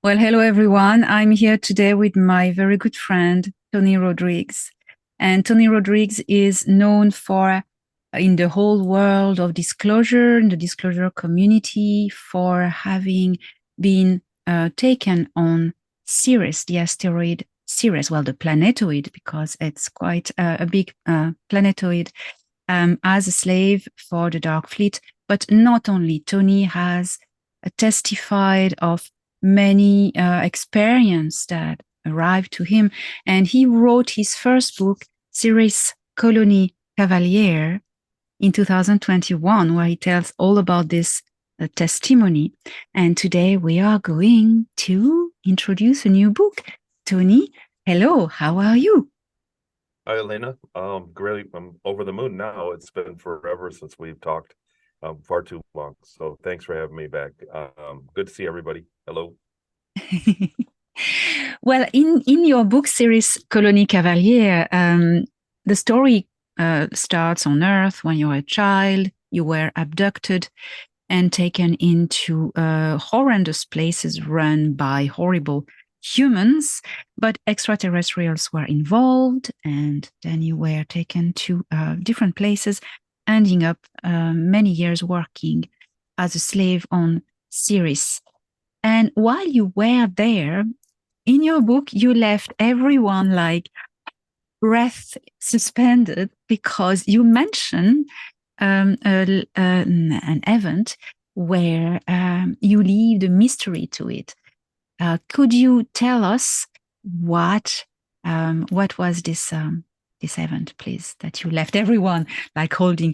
Well, hello everyone. I'm here today with my very good friend, Tony Rodrigues. And Tony Rodrigues is known for, in the whole world of disclosure, in the disclosure community, for having been taken on Ceres, the asteroid Ceres, well, the planetoid, because it's quite a big planetoid, as a slave for the Dark Fleet. But not only, Tony has testified of many experience that arrived to him. And he wrote his first book, Ceres Colony Cavalier, in 2021, where he tells all about this testimony. And today we are going to introduce a new book. Tony, hello, how are you? Hi, Elena. Great. I'm over the moon now. It's been forever since we've talked, far too long. So thanks for having me back. Good to see everybody. Hello. Well, in your book series, Colony Cavalier, the story starts on Earth when you're a child. You were abducted and taken into horrendous places run by horrible humans, but extraterrestrials were involved, and then you were taken to different places, ending up many years working as a slave on Ceres. And while you were there, in your book, you left everyone like breath suspended because you mentioned an event where you leave the mystery to it. Could you tell us what was this event, please, that you left everyone like holding?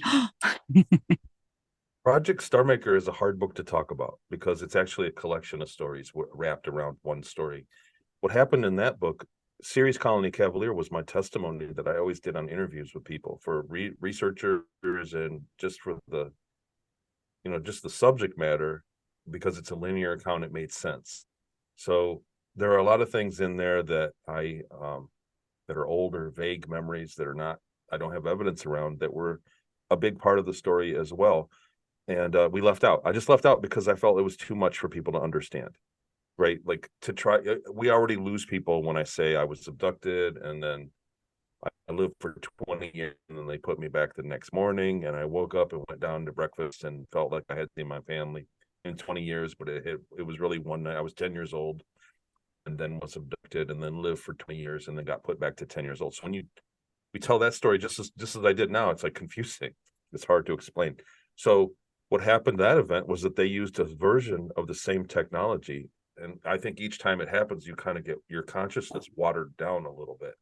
Project Starmaker is a hard book to talk about because it's actually a collection of stories wrapped around one story. What happened in that book, Ceres Colony Cavalier, was my testimony that I always did on interviews with people for researchers and just for the, just the subject matter, because it's a linear account, it made sense. So there are a lot of things in there that that are older, vague memories that I don't have evidence around, that were a big part of the story as well. And we left out. I just left out because I felt it was too much for people to understand, right? Like, to try, we already lose people when I say I was abducted and then I lived for 20 years and then they put me back the next morning and I woke up and went down to breakfast and felt like I had seen my family in 20 years, but it was really one night. I was 10 years old and then was abducted and then lived for 20 years and then got put back to 10 years old. So when we tell that story just as I did now, it's like confusing. It's hard to explain. So what happened at that event was that they used a version of the same technology. And I think each time it happens, you kind of get your consciousness watered down a little bit.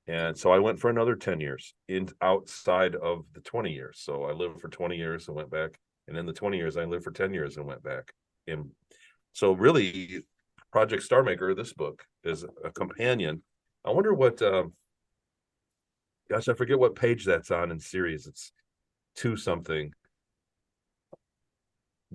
And so I went for another 10 years outside of the 20 years. So I lived for 20 years and went back. And in the 20 years, I lived for 10 years and went back. And so really, Project Starmaker, this book, is a companion. I wonder what, gosh, I forget what page that's on in series. It's two something.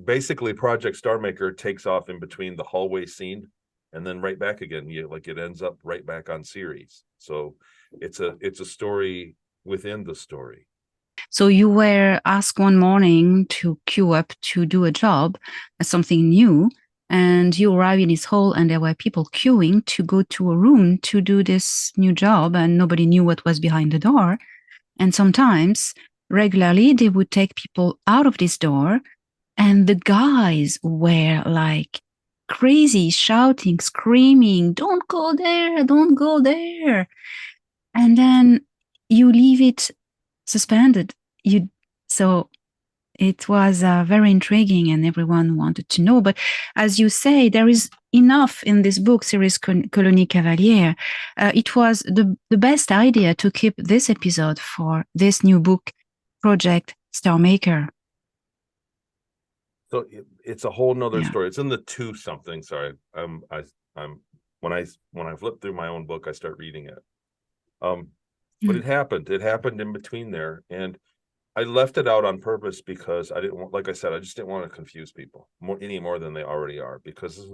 Basically, Project Starmaker takes off in between the hallway scene and then right back again. It ends up right back on Ceres. So it's a story within the story. So you were asked one morning to queue up to do a job, something new, and you arrived in this hall and there were people queuing to go to a room to do this new job, and nobody knew what was behind the door. And sometimes, regularly, they would take people out of this door, and the guys were like crazy, shouting, screaming, "Don't go there, don't go there." And then you leave it suspended. You so it was very intriguing, and everyone wanted to know. But as you say, there is enough in this book, Ceres Colony Cavalier. It was the best idea to keep this episode for this new book, Project Starmaker. So it's a whole nother Yeah. story. It's in the two something. Sorry, I'm when I flip through my own book, I start reading it. But it happened. It happened in between there, and I left it out on purpose because I didn't want, like I said, I just didn't want to confuse people any more than they already are, because it's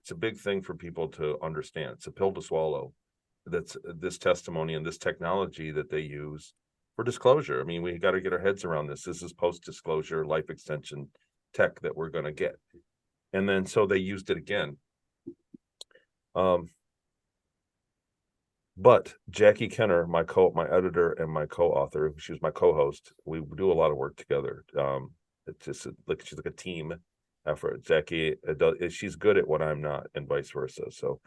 a big thing for people to understand. It's a pill to swallow. That's this testimony and this technology that they use for disclosure. I mean, we got to get our heads around this. This is post-disclosure life extension tech that we're going to get. And then so they used it again. But Jackie Kenner, my editor and my co-author, she was my co-host. We do a lot of work together. It's just like she's like a team effort. Jackie she's good at what I'm not, and vice versa. So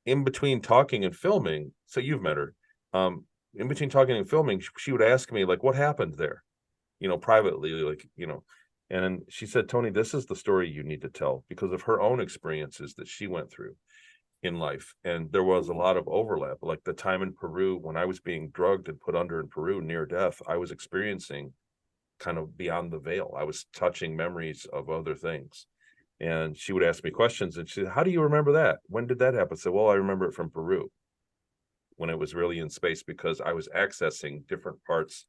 in between talking and filming, so you've met her. In between talking and filming, she would ask me like, "What happened there?" Privately, like, and she said, "Tony, this is the story you need to tell because of her own experiences that she went through in life." And there was a lot of overlap, like the time in Peru when I was being drugged and put under in Peru near death. I was experiencing kind of beyond the veil. I was touching memories of other things. And she would ask me questions, and she said, "How do you remember that? When did that happen?" I said, "Well, I remember it from Peru when it was really in space, because I was accessing different parts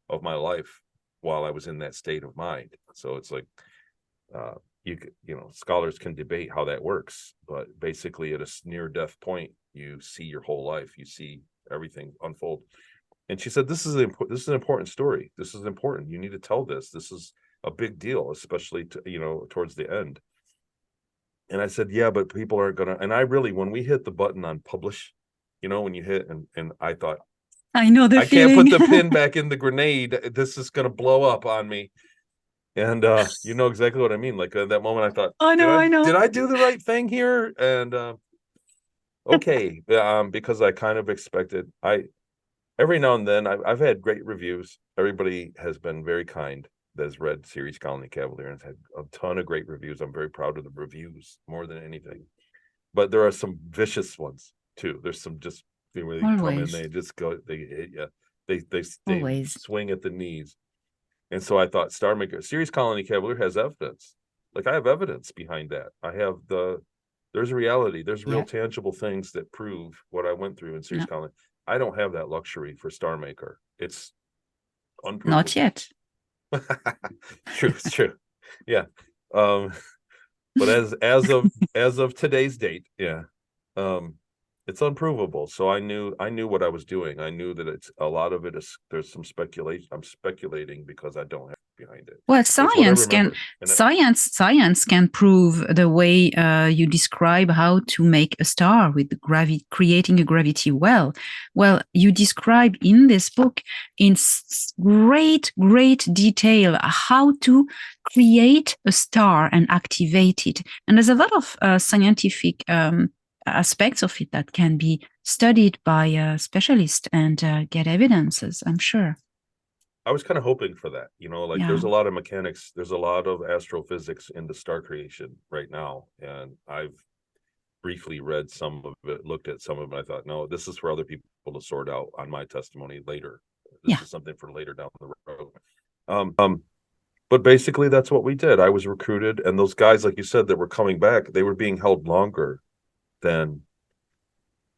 of my life while I was in that state of mind." So it's like, scholars can debate how that works, but basically at a near death point, you see your whole life, you see everything unfold. And she said, this is an important story. This is important. You need to tell this. This is a big deal, especially towards the end. And I said, yeah, but people aren't gonna. And I really, when we hit the button on publish, when you hit, and I thought, I know the I feeling. can't put the pin back in the grenade. This is gonna blow up on me. And you know exactly what I mean. Like that moment, I thought, I know. did I do the right thing here? And okay, because I kind of expected. Every now and then I've had great reviews. Everybody has been very kind that has read Ceres Colony Cavalier and has had a ton of great reviews. I'm very proud of the reviews more than anything. But there are some vicious ones too. There's some just where they come in, Always. they just go, they hit you, they Always. swing at the knees. And so I thought, Starmaker, Ceres Colony Cavalier has evidence. Like I have evidence behind that. There's reality. There's real Yeah. tangible things that prove what I went through in Ceres No, Colony. I don't have that luxury for Starmaker. It's not unprovable. yet. True, it's true. Yeah. But as of today's date, yeah. It's unprovable. So I knew what I was doing. I knew that it's a lot of it is, there's some speculation. I'm speculating because I don't have behind it. Well, But it's what I science can remember. science can prove the way you describe how to make a star with creating a gravity well. Well, you describe in this book in great detail how to create a star and activate it. And there's a lot of scientific aspects of it that can be studied by specialists and get evidences, I'm sure. I was kind of hoping for that, like Yeah. there's a lot of mechanics, there's a lot of astrophysics into star creation right now. And I've briefly read some of it, looked at some of it. I thought, no, this is for other people to sort out on my testimony later. This is something for later down the road. But basically that's what we did. I was recruited, and those guys, like you said, that were coming back, they were being held longer than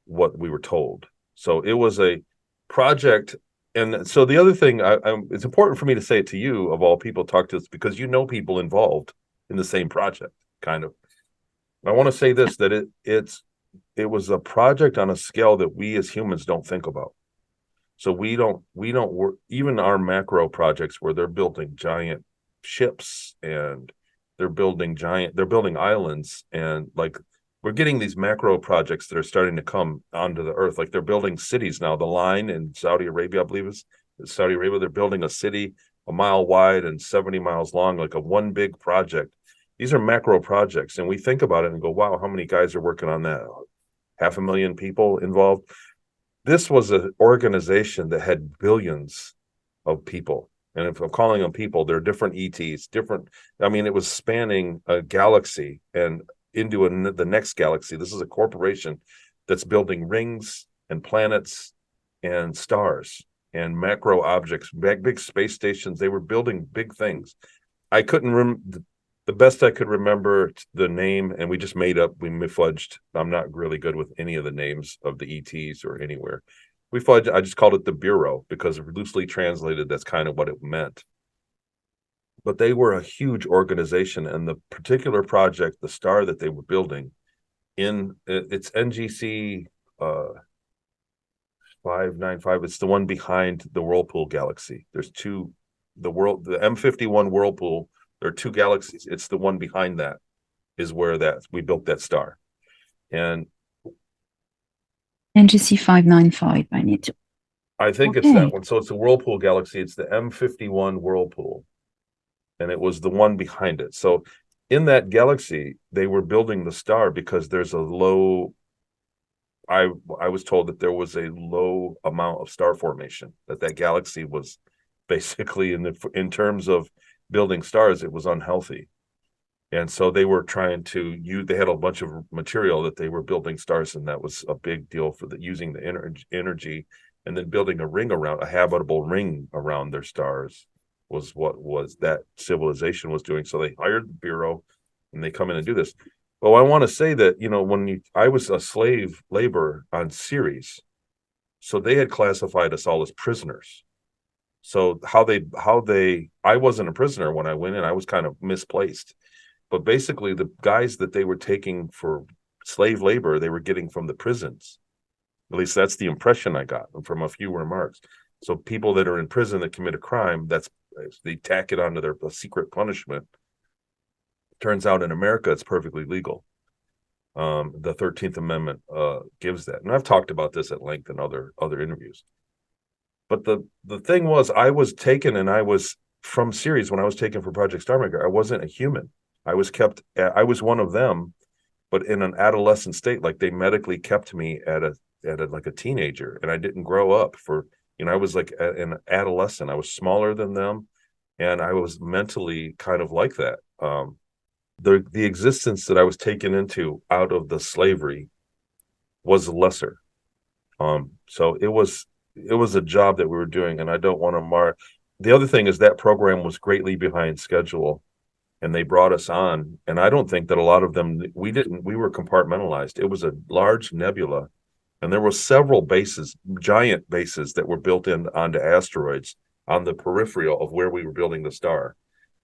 what we were told. So it was a project. And so the other thing, it's important for me to say it to you, of all people, talk to us, because people involved in the same project, kind of. I want to say this, that it was a project on a scale that we as humans don't think about. So we don't work, even our macro projects where they're building giant ships and they're building islands, and like we're getting these macro projects that are starting to come onto the earth. Like they're building cities now. The Line in Saudi Arabia, I believe is Saudi Arabia, they're building a city a mile wide and 70 miles long, like a one big project. These are macro projects, and we think about it and go, wow, how many guys are working on that? 500,000 people involved. This was an organization that had billions of people. And if I'm calling them people, they're different ETs, it was spanning a galaxy and into the next galaxy. This is a corporation that's building rings and planets and stars and macro objects, big space stations. They were building big things. I couldn't the best I could remember the name, and we just we fudged. I'm not really good with any of the names of the ETs or anywhere. We fudged. I just called it the Bureau because loosely translated, that's kind of what it meant. But they were a huge organization, and the particular project, the star that they were building, it's NGC 595. It's the one behind the Whirlpool galaxy. There's the M51 Whirlpool. There are two galaxies. It's the one behind that. is where we built that star. And NGC 595, I need to. I think it's that one. So it's the Whirlpool galaxy. It's the M51 Whirlpool. And it was the one behind it. So in that galaxy, they were building the star because there's a low, I was told that there was a low amount of star formation, that galaxy was basically in terms of building stars, it was unhealthy. And so they were trying to they had a bunch of material that they were building stars, and that was a big deal for using the energy and then building a habitable ring around their stars was what that civilization was doing. So they hired the Bureau and they come in and do this. Well, I want to say that, I was a slave labor on Ceres, so they had classified us all as prisoners. So I wasn't a prisoner when I went in. I was kind of misplaced. But basically, the guys that they were taking for slave labor, they were getting from the prisons. At least that's the impression I got from a few remarks. So people that are in prison that commit a crime, they tack it onto their secret punishment. Turns out in America, it's perfectly legal. The 13th Amendment gives that. And I've talked about this at length in other interviews. But the thing was, I was taken, and I was from Ceres when I was taken for Project Starmaker. I wasn't a human. I was one of them, but in an adolescent state. Like, they medically kept me at like a teenager, and I didn't grow up I was like an adolescent. I was smaller than them, and I was mentally kind of like that. The existence that I was taken into out of the slavery was lesser. So it was a job that we were doing, and I don't want to mar. The other thing is that program was greatly behind schedule, and they brought us on. And I don't think that a lot of them, we were compartmentalized. It was a large nebula, and there were several bases, giant bases, that were built in onto asteroids on the peripheral of where we were building the star.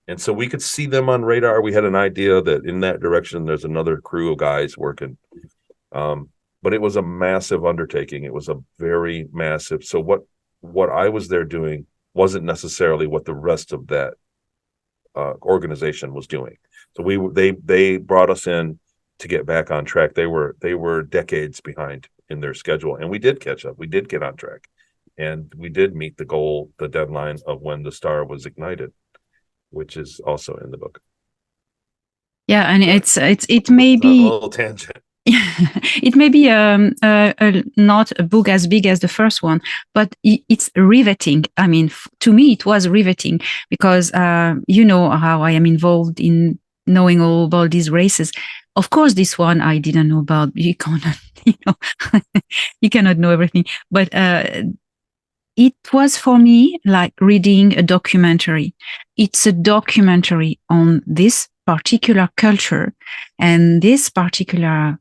And so we could see them on radar. We had an idea that in that direction, there's another crew of guys working. But it was a massive undertaking. It was a very massive. So what I was there doing wasn't necessarily what the rest of that organization was doing. So they brought us in to get back on track. They were decades behind in their schedule, and we did catch up. We did get on track, and we did meet the deadline of when the star was ignited, which is also in the book. Yeah, and it may be a little tangent. It may be not a book as big as the first one, but it's riveting. I mean, to me, it was riveting because you know how I am involved in knowing all about these races. Of course, this one I didn't know about. You cannot, you cannot know everything. But it was for me like reading a documentary. It's a documentary on this particular culture and this particular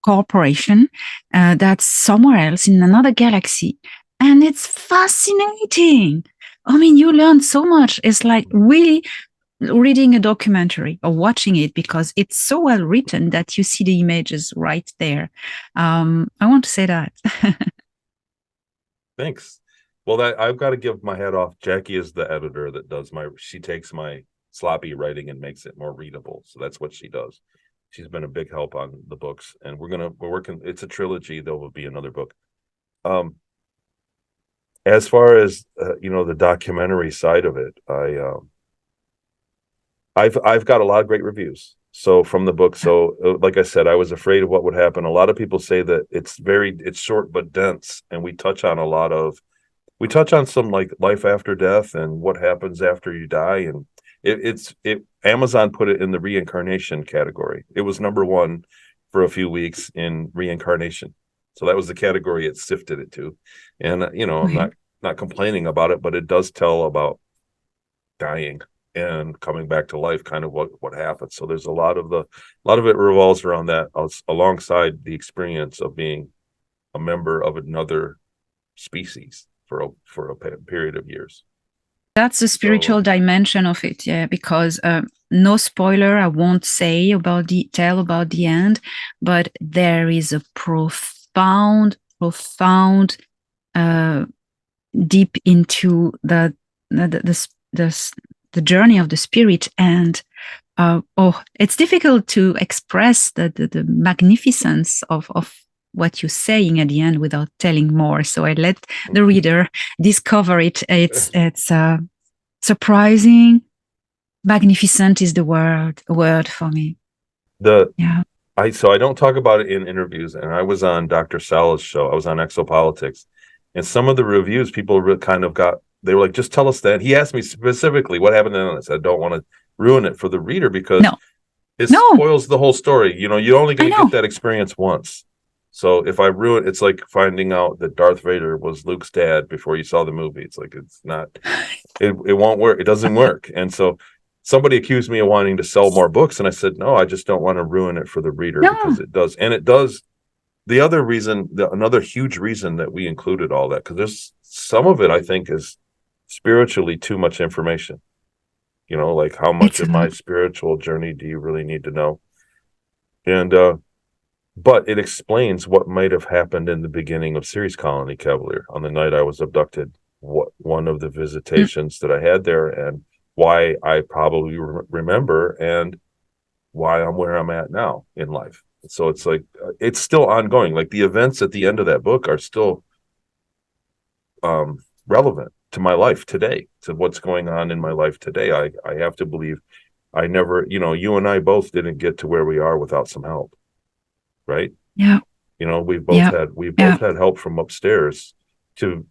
corporation that's somewhere else in another galaxy. And it's fascinating. I mean, you learn so much. It's like really reading a documentary or watching it because it's so well written that you see the images right there. I want to say that. Thanks. Well, I've got to give my hat off. Jackie is the editor that she takes my sloppy writing and makes it more readable. So that's what she does. She's been a big help on the books, and we're working. It's a trilogy. There will be another book. As far as the documentary side of it, I've got a lot of great reviews. So from the book, like I said, I was afraid of what would happen. A lot of people say that it's short but dense, and we touch on some like life after death and what happens after you die, and Amazon put it in the reincarnation category. It was number one for a few weeks in reincarnation. So that was the category it sifted it to. And, I'm not complaining about it, but it does tell about dying and coming back to life, kind of what happens. So there's a lot of it revolves around that, alongside the experience of being a member of another species for a period of years. That's the spiritual dimension of it, yeah, because no spoiler, I won't tell about the end, but there is a profound deep into the journey of the spirit and it's difficult to express the magnificence of what you're saying at the end without telling more. So I let the reader discover it. It's surprising. Magnificent is the word for me. Yeah. So I don't talk about it in interviews, and I was on Dr. Sala's show. I was on Exopolitics, and some of the reviews, people kind of they were like, just tell us that. He asked me specifically what happened, and I said, I don't want to ruin it for the reader because it spoils the whole story. You're only going to get that experience once. So if I ruin it's like finding out that Darth Vader was Luke's dad before you saw the movie. It's like, it's not, it won't work. It doesn't work. And so somebody accused me of wanting to sell more books, and I said, no, I just don't want to ruin it for the reader because it does. And it does. The other reason, another huge reason that we included all that, because there's some of it I think is spiritually too much information. Like how much of my spiritual journey do you really need to know? And but it explains what might have happened in the beginning of Ceres Colony Cavalier on the night I was abducted, one of the visitations that I had there, and why I probably remember, and why I'm where I'm at now in life. So it's like, it's still ongoing. Like the events at the end of that book are still relevant to my life today, to what's going on in my life today. I have to believe I never, you and I both didn't get to where we are without some help. Right. Yeah. We've both had help from upstairs to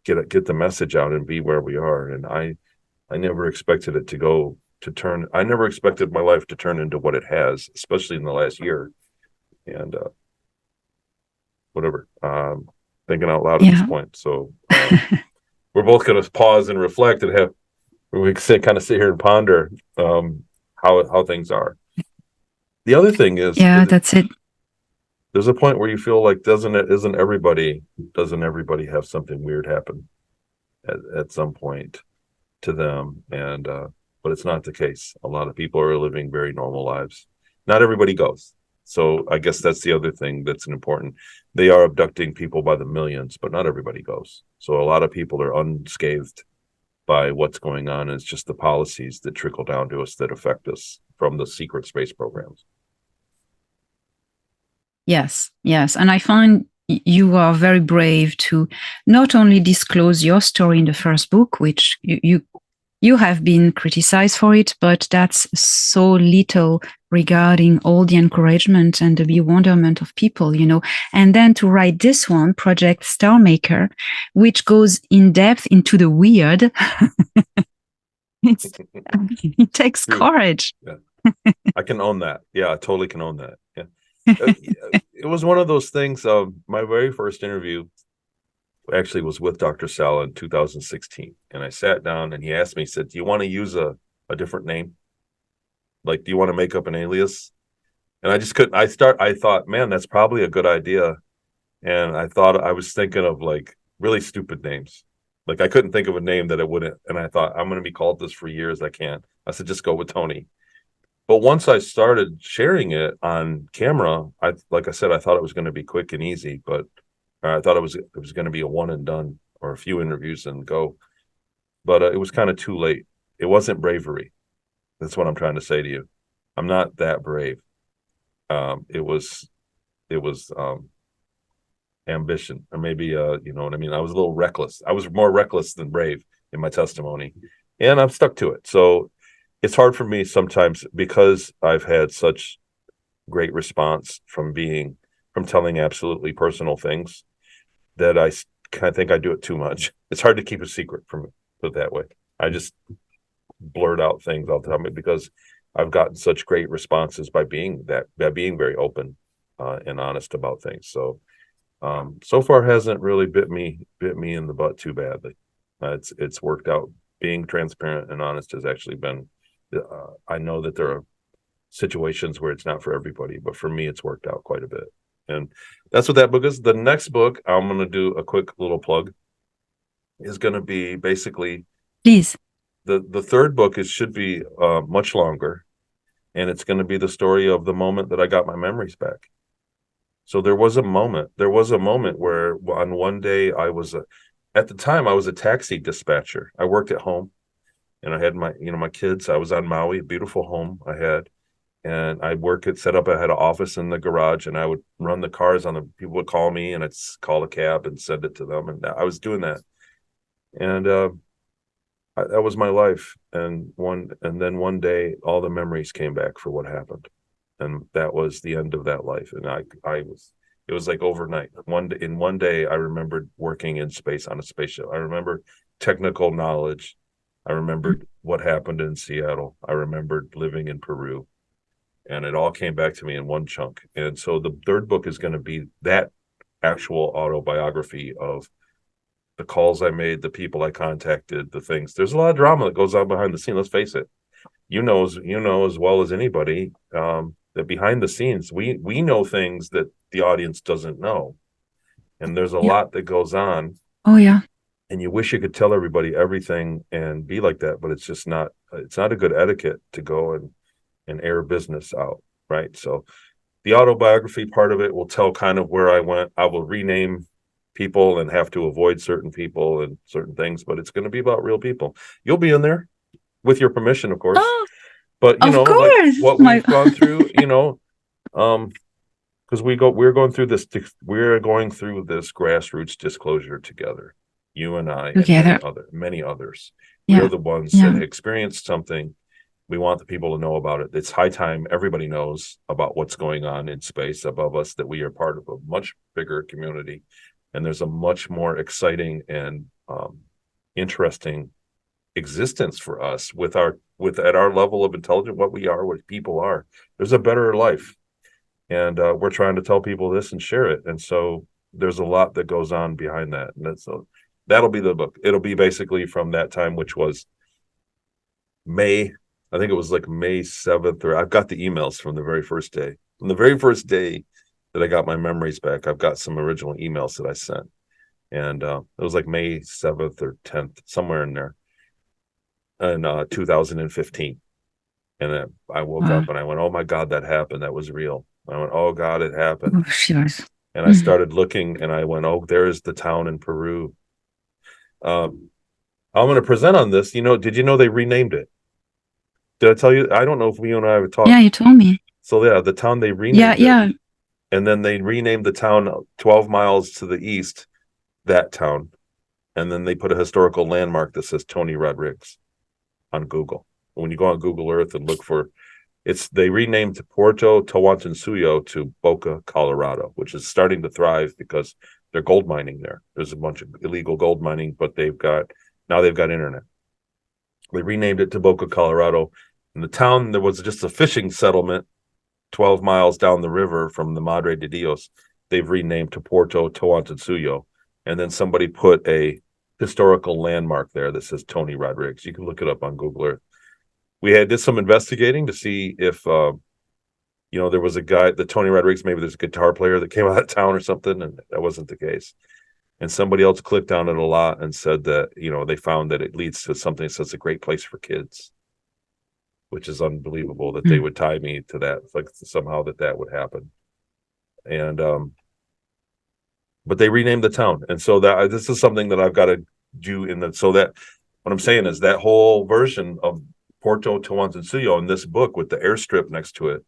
get the message out and be where we are. And I never expected it to turn. I never expected my life to turn into what it has, especially in the last year. And whatever, thinking out loud at this point. So we're both going to pause and reflect and we kind of sit here and ponder how things are. The other thing is, that's it. There's a point where you feel like, doesn't everybody have something weird happen at some point to them? And but it's not the case. A lot of people are living very normal lives. Not everybody goes. So I guess that's the other thing that's important. They are abducting people by the millions, but not everybody goes. So a lot of people are unscathed by what's going on. It's just the policies that trickle down to us that affect us from the secret space programs. Yes. And I find you are very brave to not only disclose your story in the first book, which you have been criticized for it, but that's so little regarding all the encouragement and the bewilderment of people, and then to write this one, Project Starmaker, which goes in depth into the weird. It takes courage. Yeah. I can own that. Yeah, I totally can own that. Yeah. It was one of those things. My very first interview actually was with Dr. Sala in 2016. And I sat down and he asked me, he said, do you want to use a different name? Like, do you want to make up an alias? And I just couldn't. I thought, man, that's probably a good idea. And I was thinking of like really stupid names. Like I couldn't think of a name that it wouldn't. And I thought, I'm going to be called this for years. I can't. I said, just go with Tony. But once I started sharing it on camera, like I said, I thought it was going to be quick and easy, but I thought it was going to be a one and done or a few interviews and go. But it was kind of too late. It wasn't bravery. That's what I'm trying to say to you. I'm not that brave. It was ambition, or maybe you know what I mean. I was a little reckless. I was more reckless than brave in my testimony, and I'm stuck to it. So it's hard for me sometimes because I've had such great response from telling absolutely personal things that I kind of think I do it too much. It's hard to keep a secret from me, put it that way. I just blurt out things all the time because I've gotten such great responses by being very open and honest about things. So so far hasn't really bit me in the butt too badly. It's worked out. Being transparent and honest has actually been. I know that there are situations where it's not for everybody, but for me, it's worked out quite a bit. And that's what that book is. The next book, I'm going to do a quick little plug, is going to be basically, please. The third book should be much longer, and it's going to be the story of the moment that I got my memories back. So there was a moment where on one day at the time I was a taxi dispatcher. I worked at home. and I had my kids. I was on Maui, beautiful home I had, and I set up. I had an office in the garage, and I would run the cars on the. People would call me, and I'd call a cab and send it to them, and I was doing that, and that was my life. And then one day, all the memories came back for what happened, and that was the end of that life. And it was like overnight. In one day, I remembered working in space on a spaceship. I remember technical knowledge. I remembered what happened in Seattle. I remembered living in Peru, and it all came back to me in one chunk. And so the third book is going to be that actual autobiography of the calls I made, the people I contacted, the things. There's a lot of drama that goes on behind the scene. Let's face it. You know as well as anybody that behind the scenes, we know things that the audience doesn't know, and there's a lot that goes on. Oh yeah. And you wish you could tell everybody everything and be like that, but it's just not. It's not a good etiquette to go and air business out, right? So the autobiography part of it will tell kind of where I went. I will rename people and have to avoid certain people and certain things, but it's going to be about real people. You'll be in there with your permission, of course. Oh, but of course. like what we've gone through, because we're going through this grassroots disclosure together, you and I, together. and many others. Yeah. We are the ones that experienced something. We want the people to know about it. It's high time everybody knows about what's going on in space above us, that we are part of a much bigger community. And there's a much more exciting and interesting existence for us at our level of intelligence, what we are, what people are. There's a better life. And we're trying to tell people this and share it. And so there's a lot that goes on behind that. And that'll be the book. It'll be basically from that time, which was May. I think it was like May 7th, or I've got the emails from the very first day. From the very first day that I got my memories back, I've got some original emails that I sent. And it was like May 7th or 10th, somewhere in there, in 2015. And I woke up and I went, oh my God, that happened. That was real. I went, oh God, it happened. Oh, shivers. And I started looking, and I went, oh, there's the town in Peru. I'm going to present on this. Did you know they renamed it? Did I tell you? I don't know if you and I have talked. Yeah, you told me. So yeah, the town they renamed it. And then they renamed the town 12 miles to the east, that town. And then they put a historical landmark that says Tony Rodrigues on Google. When you go on Google Earth and look for they renamed Puerto Tawantinsuyo to Boca, Colorado, which is starting to thrive because they're gold mining there. There's a bunch of illegal gold mining, but they've got internet. They renamed it to Boca, Colorado. In the town, there was just a fishing settlement 12 miles down the river from the Madre de Dios. They've renamed to Puerto Tawantinsuyo. And then somebody put a historical landmark there that says Tony Rodrigues. You can look it up on Google Earth. We did some investigating to see if, there was a guy, the Tony Rodrigues, maybe there's a guitar player that came out of town or something, and that wasn't the case. And somebody else clicked on it a lot and said that, they found that it leads to something that says a great place for kids, which is unbelievable that they would tie me to that, like somehow that would happen. And, but they renamed the town. And so this is something that I've got to do so that what I'm saying is that whole version of Puerto Tawantinsuyo in this book with the airstrip next to it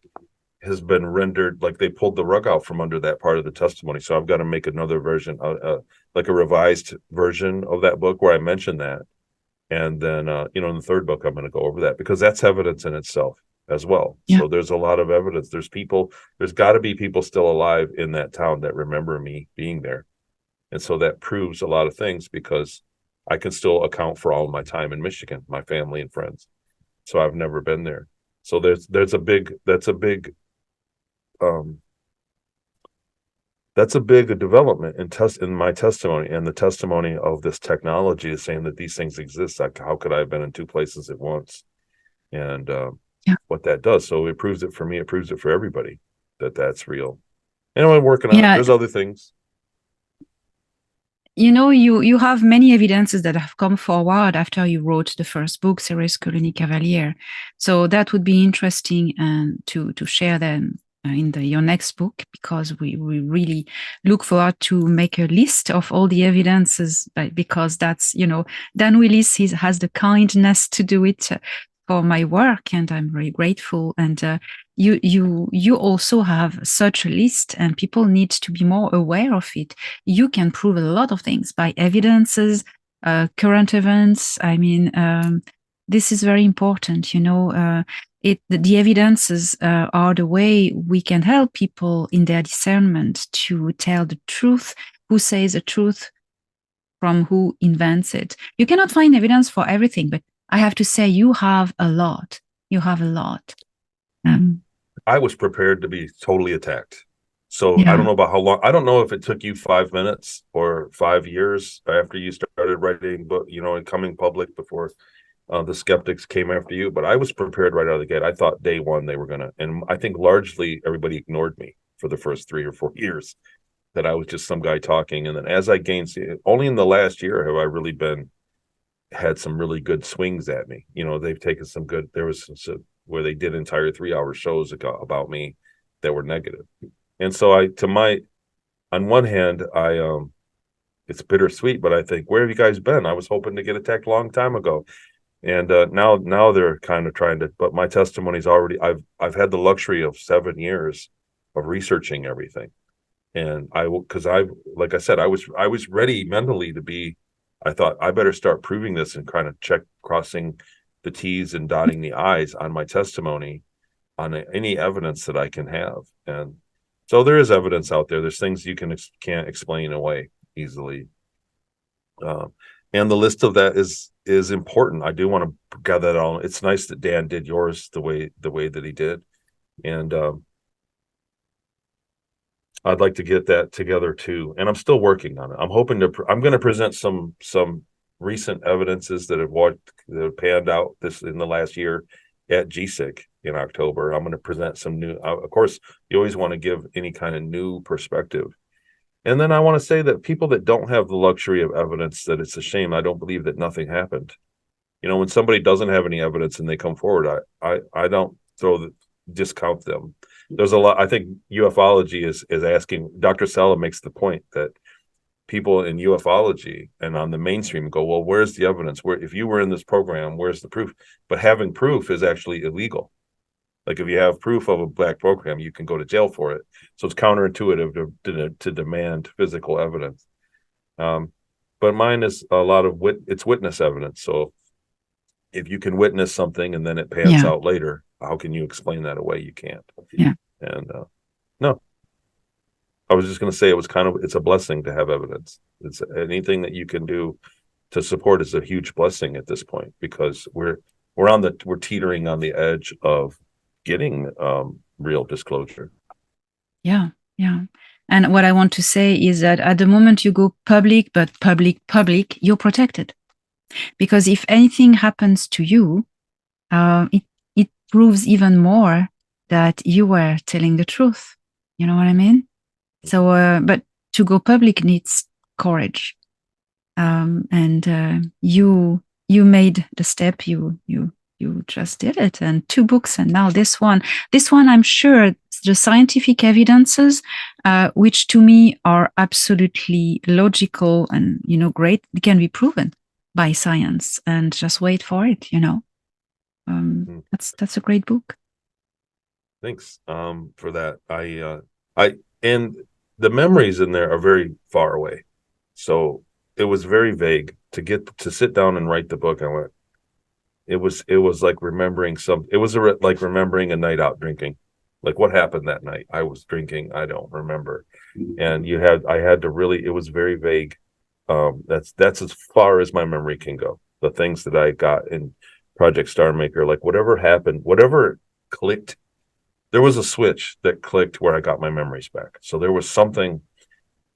has been rendered like they pulled the rug out from under that part of the testimony. So I've got to make another version, like a revised version of that book where I mention that. And then, in the third book, I'm going to go over that because that's evidence in itself as well. Yeah. So there's a lot of evidence. There's got to be people still alive in that town that remember me being there. And so that proves a lot of things because I can still account for all of my time in Michigan, my family and friends. So I've never been there. So that's a big development in my testimony, and the testimony of this technology is saying that these things exist. Like, how could I have been in two places at once? And what that does. So it proves it for me. It proves it for everybody that's real. And I'm working on it. There's other things. You have many evidences that have come forward after you wrote the first book, Ceres Colony Cavalier. So that would be interesting to share them in your next book, because we really look forward to make a list of all the evidences, because that's, Dan Willis has the kindness to do it for my work, and I'm very grateful. And you also have such a list, and people need to be more aware of it. You can prove a lot of things by evidences, current events. I mean, this is very important, the evidences are the way we can help people in their discernment to tell the truth, who says the truth from who invents it. You cannot find evidence for everything, but I have to say you have a lot. You have a lot. I was prepared to be totally attacked. So Yeah. I don't know about how long. I don't know if it took you 5 minutes or 5 years after you started writing book, and coming public before the skeptics came after you. But I was prepared right out of the gate. I thought day one they were gonna, and I think largely everybody ignored me for the first 3 or 4 years, that I was just some guy talking. And then as I gained, only in the last year have I really had some really good swings at me. They've taken some good. There was some where they did entire 3-hour shows about me that were negative. And so on one hand, it's bittersweet, but I think, where have you guys been? I was hoping to get attacked a long time ago. And now they're kind of trying to, but my testimony's already, I've had the luxury of 7 years of researching everything. And like I said, I was ready mentally to be, I thought I better start proving this and kind of crossing the T's and dotting the I's on my testimony on any evidence that I can have. And so there is evidence out there. There's things you can't explain away easily. And the list of that is important. I do want to gather that all. It's nice that Dan did yours the way that he did. And I'd like to get that together too. And I'm still working on it. I'm going to present some recent evidences that have panned out in the last year at GSIC in October. I'm going to present some new, of course, you always want to give any kind of new perspective. And then I want to say that people that don't have the luxury of evidence, that it's a shame. I don't believe that nothing happened. When somebody doesn't have any evidence and they come forward, I don't discount them. There's a lot. I think ufology is asking. Dr. Sella makes the point that people in ufology and on the mainstream go, well, where's the evidence? Where, if you were in this program, where's the proof? But having proof is actually illegal. Like, if you have proof of a black program, you can go to jail for it. So it's counterintuitive to demand physical evidence. But mine is a lot of it's witness evidence. So if you can witness something and then it pans out later, how can you explain that away? You can't. Yeah. And no, I was just going to say it's a blessing to have evidence. It's anything that you can do to support is a huge blessing at this point, because we're teetering on the edge of getting real disclosure. Yeah. And what I want to say is that at the moment you go public, but public, you're protected. Because if anything happens to you, it proves even more that you were telling the truth. You know what I mean? So, but to go public needs courage. And you made the step. You just did it. And 2 books, and now this one. This one, I'm sure the scientific evidences, which to me are absolutely logical and great, can be proven by science, and just wait for it. That's a great book. Thanks for that. And the memories in there are very far away, so it was very vague to sit down and write the book. It was like remembering like remembering a night out drinking. Like, what happened that night? I was drinking. I don't remember. And I had to really, it was very vague. That's as far as my memory can go. The things that I got in Project Starmaker, like whatever happened, whatever clicked, there was a switch that clicked where I got my memories back. So there was something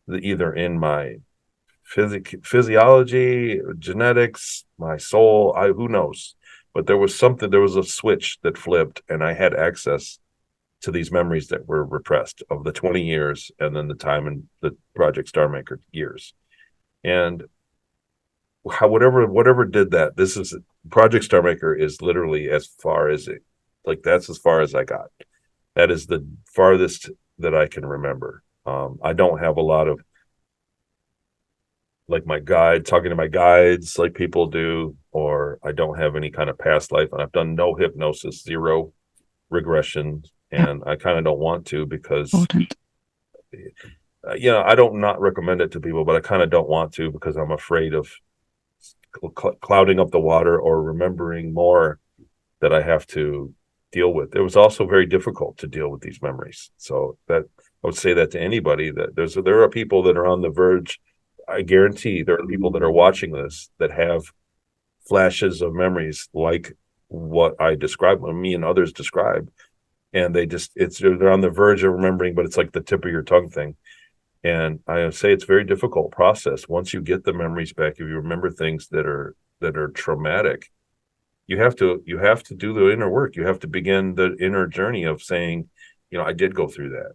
that either in my physiology, genetics, my soul, who knows, but there was a switch that flipped, and I had access to these memories that were repressed of the 20 years and then the time in the Project Starmaker years. And whatever did that, this is Project Starmaker is literally as far as that's as far as I got. That is the farthest that I can remember. I don't have a lot of like talking to my guides like people do, or I don't have any kind of past life, and I've done no hypnosis, zero regression, Yeah, and I kind of don't want to because important. I don't not recommend it to people, but I kind of don't want to because I'm afraid of clouding up the water or remembering more that I have to deal with. It was also very difficult to deal with these memories. So that I would say that to anybody that there are people that are on the verge. I guarantee there are people that are watching this that have flashes of memories like what I described, what me and others describe, and they're on the verge of remembering, but it's like the tip of your tongue thing. And I say it's a very difficult process. Once you get the memories back, if you remember things that are traumatic, you have to do the inner work. You have to begin the inner journey of saying, I did go through that,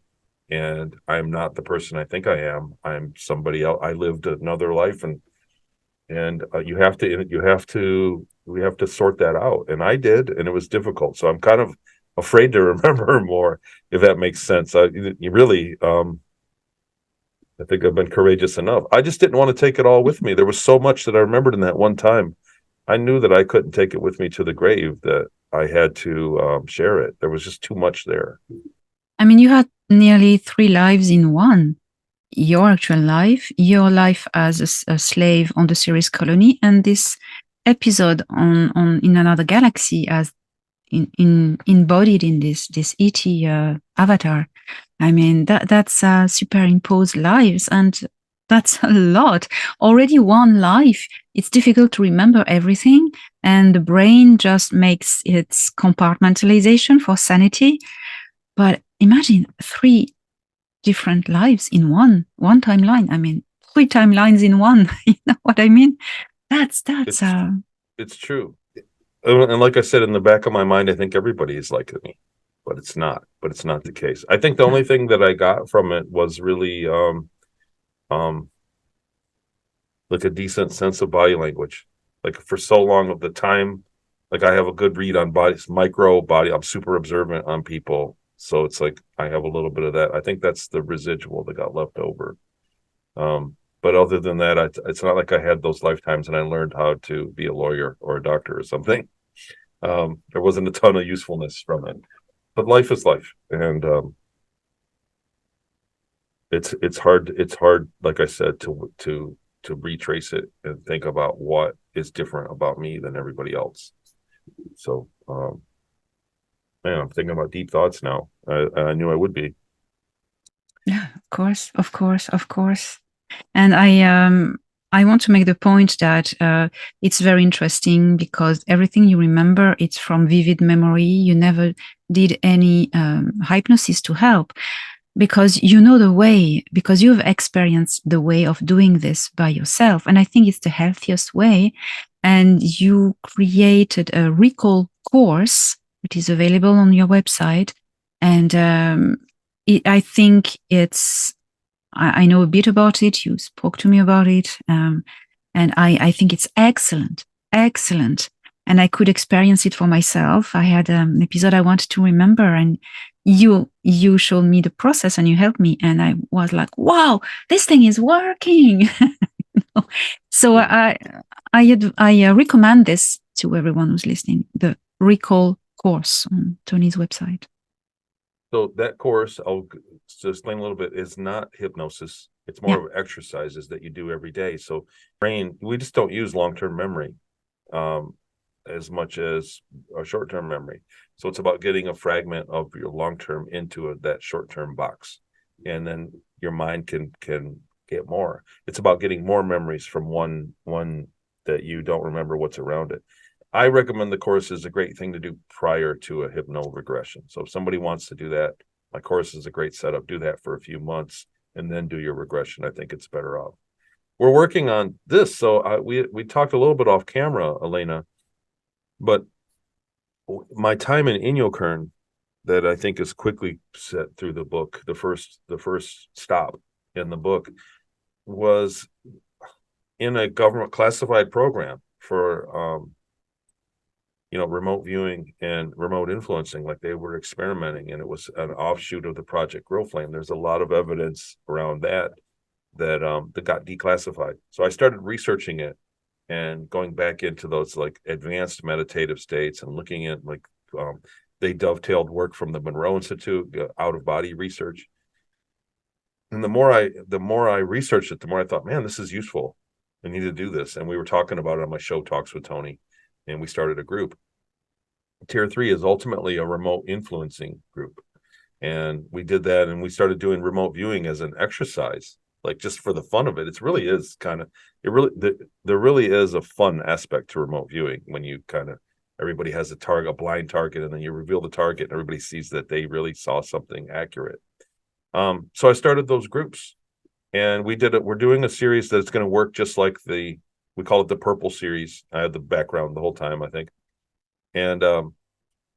and I'm not the person I think I am. I'm somebody else. I lived another life, and we have to sort that out. And I did, and it was difficult. So I'm kind of afraid to remember more, if that makes sense. You really, I think I've been courageous enough. I just didn't want to take it all with me. There was so much that I remembered in that one time. I knew that I couldn't take it with me to the grave, that I had to share it. There was just too much there. I mean, you had nearly 3 lives in one. Your actual life, your life as a slave on the Ceres colony, and this episode on in another galaxy as embodied in this ET avatar. I mean, that's superimposed lives, and that's a lot. Already one life. It's difficult to remember everything, and the brain just makes its compartmentalization for sanity. But imagine 3 different lives in one timeline. I mean, 3 timelines in one. You know what I mean? That's It's it's true. And like I said, in the back of my mind, I think everybody is like me, but it's not. But it's not the case. I think the only thing that I got from it was really um like a decent sense of body language. Like for so long of the time, like I have a good read on bodies, micro body. I'm super observant on people. So it's like I have a little bit of that. I think that's the residual that got left over. But other than that, it's not like I had those lifetimes and I learned how to be a lawyer or a doctor or something. There wasn't a ton of usefulness from it. But life is life, and it's hard, like I said, to retrace it and think about what is different about me than everybody else. So, man, I'm thinking about deep thoughts now. I knew I would be. yeah, of course, of course, of course. And I want to make the point that it's very interesting because everything you remember, it's from vivid memory. You never did any hypnosis to help because you know the way, because you've experienced the way of doing this by yourself. And I think it's the healthiest way. And you created a recall course, which is available on your website. And I think I know a bit about it. You spoke to me about it. And I think it's excellent, excellent. And I could experience it for myself. I had an episode I wanted to remember, and you showed me the process and you helped me, and I was like, wow, this thing is working. So I recommend this to everyone who's listening. The recall course on Tony's website. So that course, I'll just explain a little bit, is not hypnosis. It's more of exercises that you do every day. So brain, we just don't use long-term memory as much as a short-term memory. So it's about getting a fragment of your long-term into that short-term box, and then your mind can get more. It's about getting more memories from one that you don't remember what's around it. I recommend the course is a great thing to do prior to a hypno regression. So if somebody wants to do that, my course is a great setup. Do that for a few months and then do your regression. I think it's better off. We're working on this. So we talked a little bit off camera, Elena, but my time in Inyokern that I think is quickly set through the book, the first stop in the book was in a government classified program for remote viewing and remote influencing, like they were experimenting, and it was an offshoot of the Project Grow Flame. There's a lot of evidence around that got declassified. So I started researching it and going back into those like advanced meditative states and looking at like they dovetailed work from the Monroe Institute, out of body research. And the more I researched it, the more I thought, man, this is useful. I need to do this. And we were talking about it on my show Talks with Tony, and we started a group. Tier 3 is ultimately a remote influencing group. And we did that, and we started doing remote viewing as an exercise, like just for the fun of it. It really is kind of, there really is a fun aspect to remote viewing when you kind of, everybody has a target, a blind target, and then you reveal the target and everybody sees that they really saw something accurate. So I started those groups, and we did it. We're doing a series that's going to work just like we call it the Purple series. I had the background the whole time, I think. And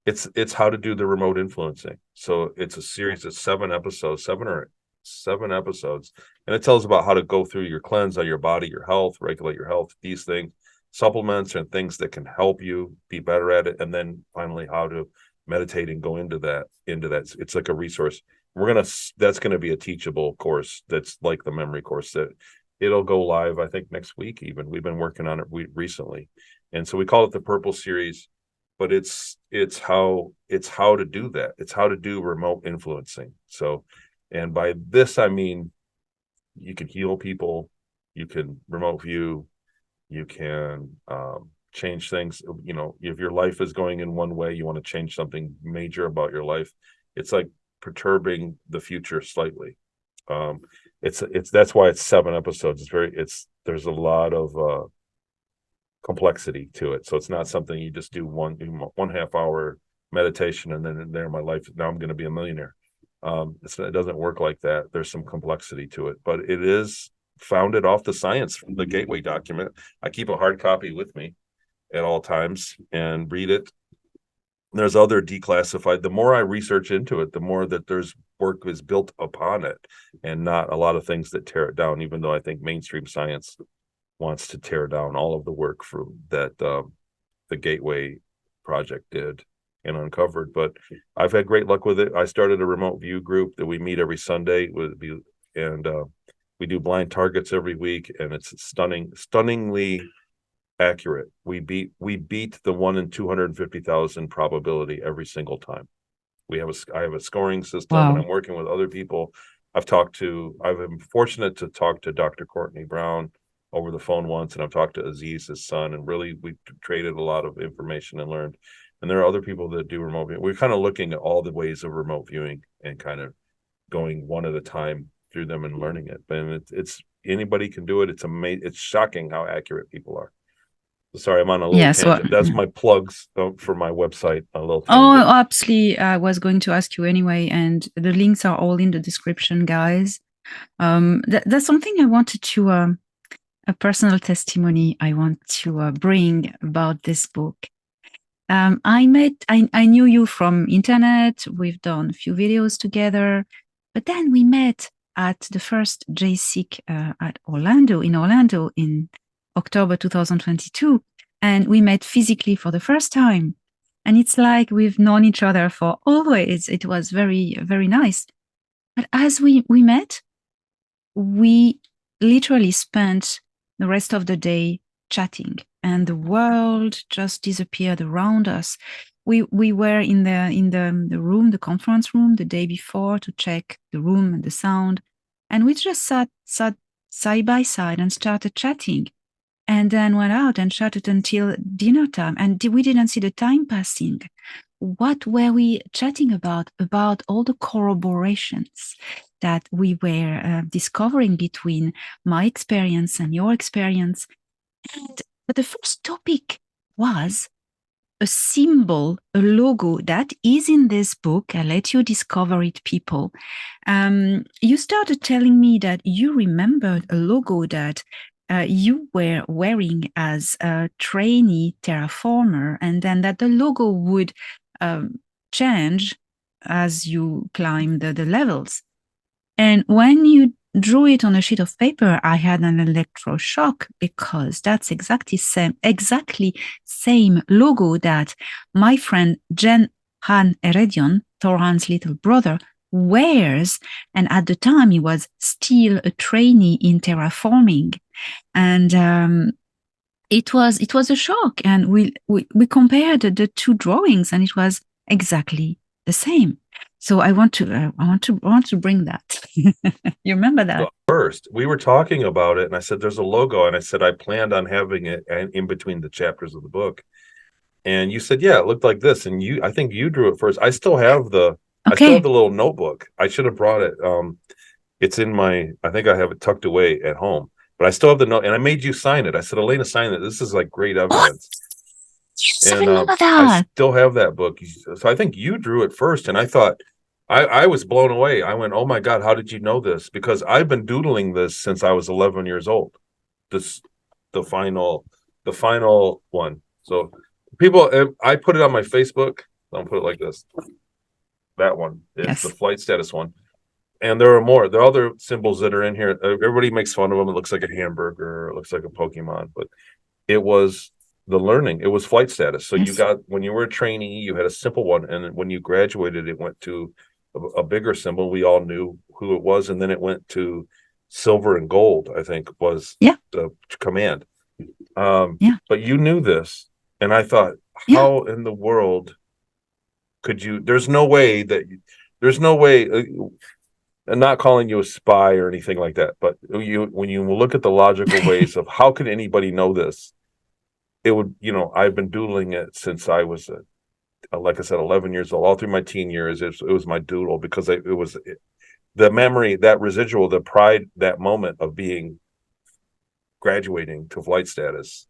it's how to do the remote influencing. So it's a series of 7 episodes, 7 episodes, and it tells about how to go through your cleanse on your body, your health, regulate your health, these things, supplements and things that can help you be better at it, and then finally how to meditate and go into that. It's like a resource. That's gonna be a teachable course that's like the memory course that it'll go live, I think, next week. Even we've been working on it recently, and so we call it the Purple series. But it's how to do that. It's how to do remote influencing. So, and by this I mean you can heal people, you can remote view, you can change things. If your life is going in one way, you want to change something major about your life. It's like perturbing the future slightly. It's that's why it's 7 episodes. There's a lot of complexity to it. So it's not something you just do one half hour meditation and then there my life, now I'm going to be a millionaire. It doesn't work like that. There's some complexity to it, but it is founded off the science from the Gateway document. I keep a hard copy with me at all times and read it. There's other declassified. The more I research into it, the more that there's work is built upon it, and not a lot of things that tear it down, even though I think mainstream science wants to tear down all of the work from that the Gateway Project did and uncovered. But I've had great luck with it. I started a remote view group that we meet every Sunday and we do blind targets every week, and it's stunningly accurate. We beat the 1 in 250,000 probability every single time. I have a scoring system. Wow. And I'm working with other people. I've been fortunate to talk to Dr. Courtney Brown over the phone once, and I've talked to Aziz, his son, and really we traded a lot of information and learned. And there are other people that do remote viewing. We're kind of looking at all the ways of remote viewing and kind of going one at a time through them and learning it. And it's anybody can do it. It's shocking how accurate people are. Sorry, I'm on a little Yes. tangent. That's my plugs for my website. A little Oh, tangent. absolutely. I was going to ask you anyway, and the links are all in the description, guys. That's something I wanted to, a personal testimony I want to bring about this book. I knew you from internet. We've done a few videos together, but then we met at the first JSIC in Orlando in October 2022. And we met physically for the first time. And it's like we've known each other for always. It was very, very nice. But as we met, we literally spent the rest of the day chatting, and the world just disappeared around us. We were in the room, the conference room, the day before to check the room and the sound, and we just sat side by side and started chatting, and then went out and chatted until dinner time, and we didn't see the time passing. What were we chatting about? About all the corroborations that we were discovering between my experience and your experience. But the first topic was a symbol, a logo that is in this book. I'll let you discover it, people. You started telling me that you remembered a logo that you were wearing as a trainee terraformer, and then that the logo would change as you climb the levels. And when you drew it on a sheet of paper, I had an electroshock, because that's exactly same logo that my friend Jen Han Eredion, Thoran's little brother, wears. And at the time, he was still a trainee in terraforming. And it was a shock. And we compared the two drawings, and it was exactly the same. So I want to bring that. You remember that? So first, we were talking about it, and I said, "There's a logo," and I said I planned on having it in between the chapters of the book. And you said, "Yeah, it looked like this." And I think you drew it first. I still have the little notebook. I should have brought it. It's in I think I have it tucked away at home, but I still have the note, and I made you sign it. I said, "Elena, sign it. This is like great evidence." Yes, I And remember I that. still have that book. So I think you drew it first, and I thought I was blown away. I went, "Oh my God, how did you know this?" Because I've been doodling this since I was 11 years old. This the final one. So people, I put it on my Facebook. I'll put it like this. That one is the flight status one. And there are more. There are other symbols that are in here. Everybody makes fun of them. It looks like a hamburger. It looks like a Pokemon. But it was the learning. It was flight status. So you got, when you were a trainee, you had a simple one. And when you graduated, it went to a bigger symbol. We all knew who it was. And then it went to silver and gold, I think, was the command. But you knew this. And I thought, how in the world could you? There's no way. And not calling you a spy or anything like that, but when you look at the logical ways of how could anybody know this, it would, I've been doodling it since I was, like I said, 11 years old, all through my teen years. It was my doodle, because it was the memory, that residual, the pride, that moment of graduating to flight status,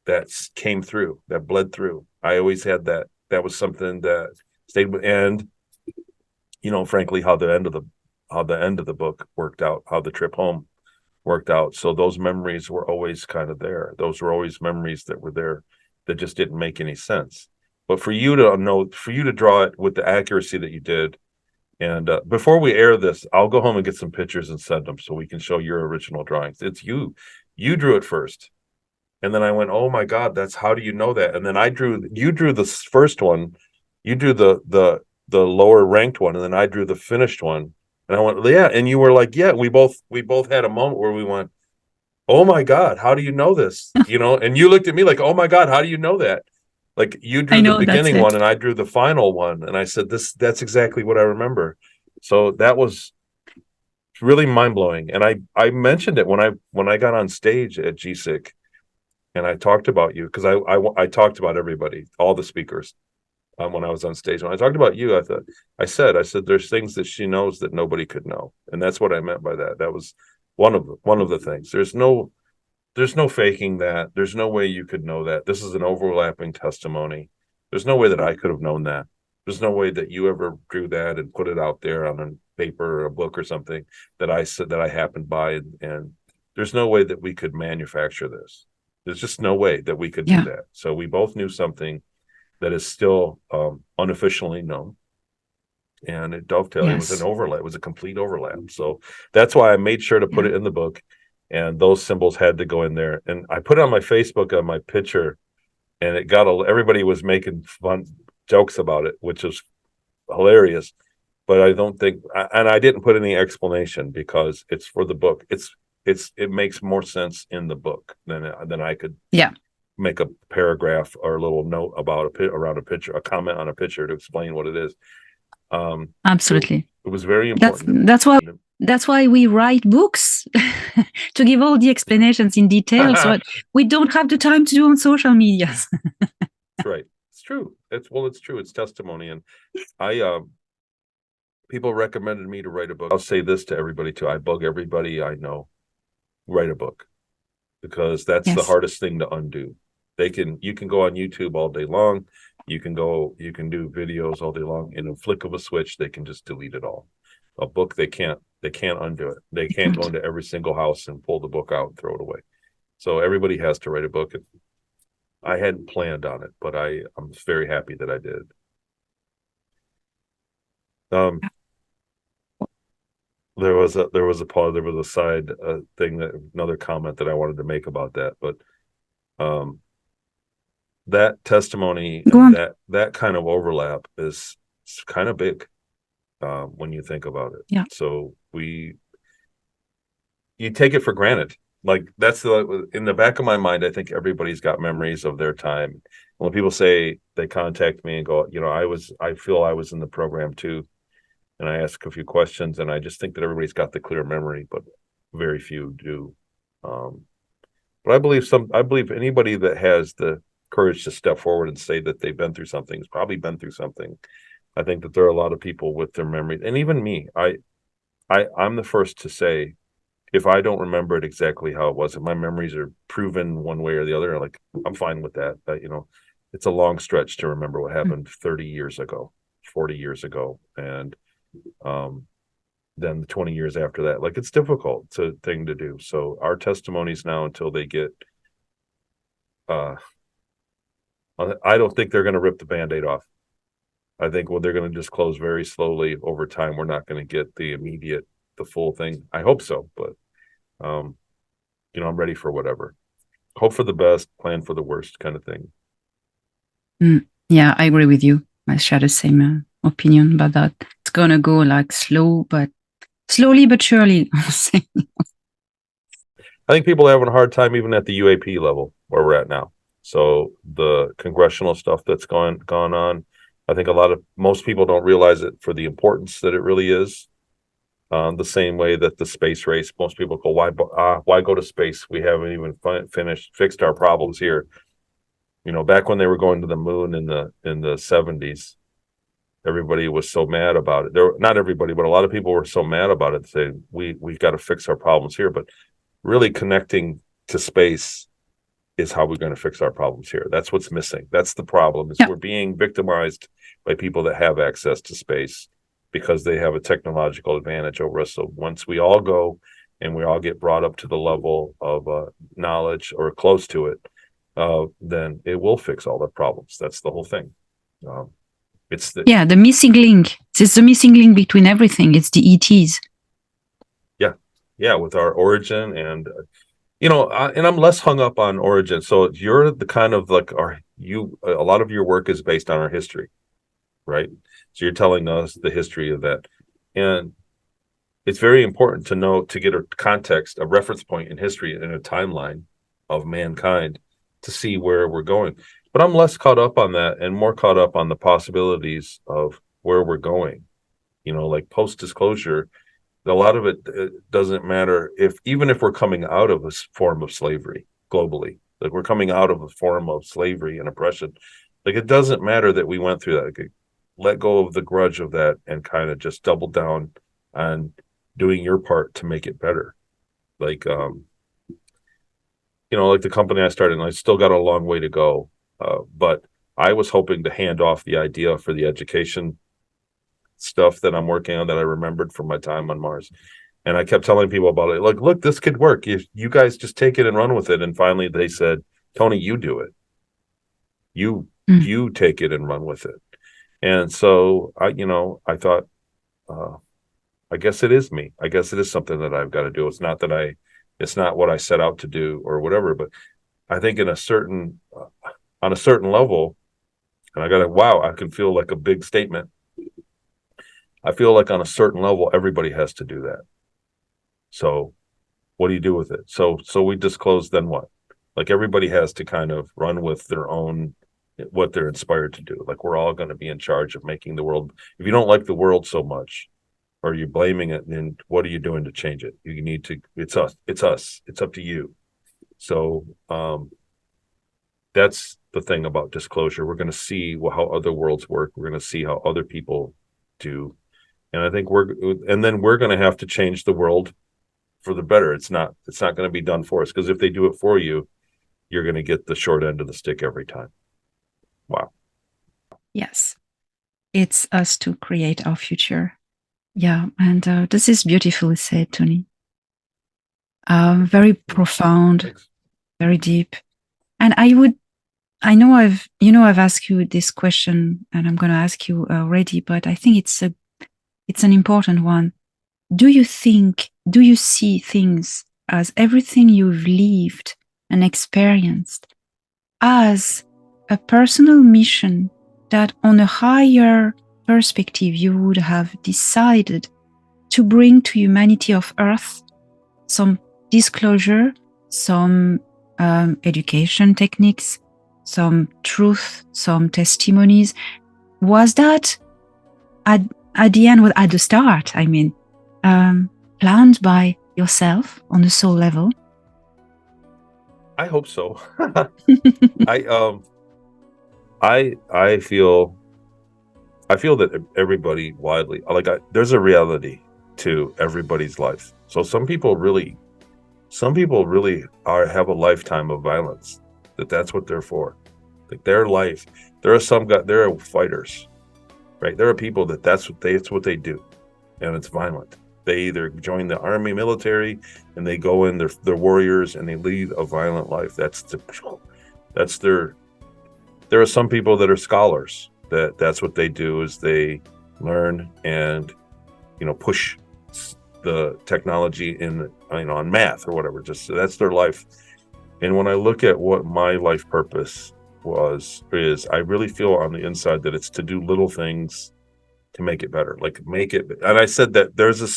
that came through, that bled through. I always had that. That was something that stayed with, and frankly, how the end of the book worked out, how the trip home worked out. So those memories were always kind of there. Those were always memories that were there that just didn't make any sense. But for you to draw it with the accuracy that you did, and before we air this, I'll go home and get some pictures and send them so we can show your original drawings. It's you. You drew it first. And then I went, "Oh my God, how do you know that?" And then you drew the first one, you drew the lower ranked one, and then I drew the finished one. And I went, "Yeah." And you were like, "Yeah." We both had a moment where we went, "Oh my God, how do you know this?" And you looked at me like, "Oh my God, how do you know that?" Like, you drew the beginning one and I drew the final one. And I said, that's exactly what I remember. So that was really mind blowing. And I mentioned it when I got on stage at GSIC, and I talked about you, because I talked about everybody, all the speakers, when I was on stage. When I talked about you, I said there's things that she knows that nobody could know, and that's what I meant by that. That was one of the things. There's no faking that. There's no way you could know that. This is an overlapping testimony. There's no way that I could have known that. There's no way that you ever drew that and put it out there on a paper or a book or something that I said that I happened by, and there's no way that we could manufacture this. There's just no way that we could do that. So we both knew something that is still unofficially known, and it dovetailed. It was an overlap. It was a complete overlap. So that's why I made sure to put it in the book, and those symbols had to go in there. And I put it on my Facebook on my picture, and it got everybody was making fun jokes about it, which is hilarious. But I don't think, and I didn't put any explanation, because it's for the book. It makes more sense in the book than I could make a paragraph or a little note about around a picture, a comment on a picture to explain what it is. Absolutely. So it was very important. That's why we write books, to give all the explanations in detail. So we don't have the time to do on social media. That's right. It's true. It's true. It's testimony. And people recommended me to write a book. I'll say this to everybody too. I bug everybody I know, write a book, because that's the hardest thing to undo. You can go on YouTube all day long. You can do videos all day long. In a flick of a switch, they can just delete it all. A book, they can't undo it. They can't go into every single house and pull the book out and throw it away. So everybody has to write a book. I hadn't planned on it, but I'm very happy that I did. there was a pause. There was a side thing, that another comment that I wanted to make about that, but that testimony Go and on. that kind of overlap is kind of big when you think about it. Yeah. So you take it for granted. Like, that's in the back of my mind, I think everybody's got memories of their time. When people say, they contact me and go, I feel I was in the program too. And I ask a few questions, and I just think that everybody's got the clear memory, but very few do. But I believe anybody that has the courage to step forward and say that they've been through something has probably been through something. I think that there are a lot of people with their memories, and even me. I'm the first to say, if I don't remember it exactly how it was, if my memories are proven one way or the other, like, I'm fine with that. It's a long stretch to remember what happened 30 years ago, 40 years ago, and then the 20 years after that. Like, it's difficult thing to do. So our testimonies now, until they get, I don't think they're going to rip the Band-Aid off. I think they're going to disclose very slowly over time. We're not going to get the full thing. I hope so, but I'm ready for whatever. Hope for the best, plan for the worst, kind of thing. Yeah, I agree with you. I share the same opinion about that. It's gonna go like slowly but surely. I think people are having a hard time even at the UAP level where we're at now. So the congressional stuff that's gone on, I think most people don't realize it for the importance that it really is. The same way that the space race, most people go, why go to space? We haven't even fixed our problems here. Back when they were going to the moon in the 70s, everybody was so mad about it. Not everybody, but a lot of people were so mad about it, saying we've got to fix our problems here. But really, connecting to space is how we're going to fix our problems here. That's what's missing. That's the problem, is we're being victimized by people that have access to space because they have a technological advantage over us. So once we all go and we all get brought up to the level of knowledge or close to it, then it will fix all the problems. That's the whole thing. It's the missing link. It's the missing link between everything. It's the ETs. Yeah, with our origin, and and I'm less hung up on origin. So you're the kind of like a lot of your work is based on our history, right? So you're telling us the history of that, and it's very important to know, to get a context, a reference point in history and a timeline of mankind to see where we're going. But I'm less caught up on that and more caught up on the possibilities of where we're going. Like post-disclosure, a lot of it doesn't matter even if we're coming out of a form of slavery globally, like we're coming out of a form of slavery and oppression. Like, it doesn't matter that we went through that. Like, let go of the grudge of that and kind of just double down on doing your part to make it better. Like, like the company I started, and I still got a long way to go. But I was hoping to hand off the idea for the education stuff that I'm working on, that I remembered from my time on Mars. And I kept telling people about it. Like, look, this could work. If you guys just take it and run with it. And finally they said, Tony, you do it. You take it and run with it. And so I thought, I guess it is me. I guess it is something that I've got to do. It's not what I set out to do or whatever, but I think on a certain level, and I can feel like a big statement. I feel like on a certain level, everybody has to do that. So what do you do with it? So we disclose, then what? Like, everybody has to kind of run with their own, what they're inspired to do. Like, we're all going to be in charge of making the world. If you don't like the world so much, or you're blaming it, then what are you doing to change it? You need to, it's us. It's up to you. So that's the thing about disclosure. We're going to see how other worlds work. We're going to see how other people do. And I think then we're going to have to change the world for the better. It's not going to be done for us, because if they do it for you, you're going to get the short end of the stick every time. Wow. Yes. It's us to create our future. Yeah. And this is beautifully said, Tony. Very profound. Thanks. Very deep. And I know I've asked you this question, and I'm going to ask you already, but I think it's an important one. do you see things as everything you've lived and experienced as a personal mission that on a higher perspective you would have decided to bring to humanity of Earth some disclosure, some education techniques, some truth, some testimonies? Was that at the end, at the start, I mean, planned by yourself on a soul level? I hope so. I feel that everybody widely, there's a reality to everybody's life. So some people really have a lifetime of violence. That's what they're for. Like their life, there are fighters, right? There are people that's what they do, and it's violent. They either join the army, military, and they go in. They're warriors, and they lead a violent life. There are some people that are scholars. That's what they do, is they learn and push the technology in on math or whatever. Just that's their life. And when I look at what my life purpose is, I really feel on the inside that it's to do little things to make it better, and I said that there's a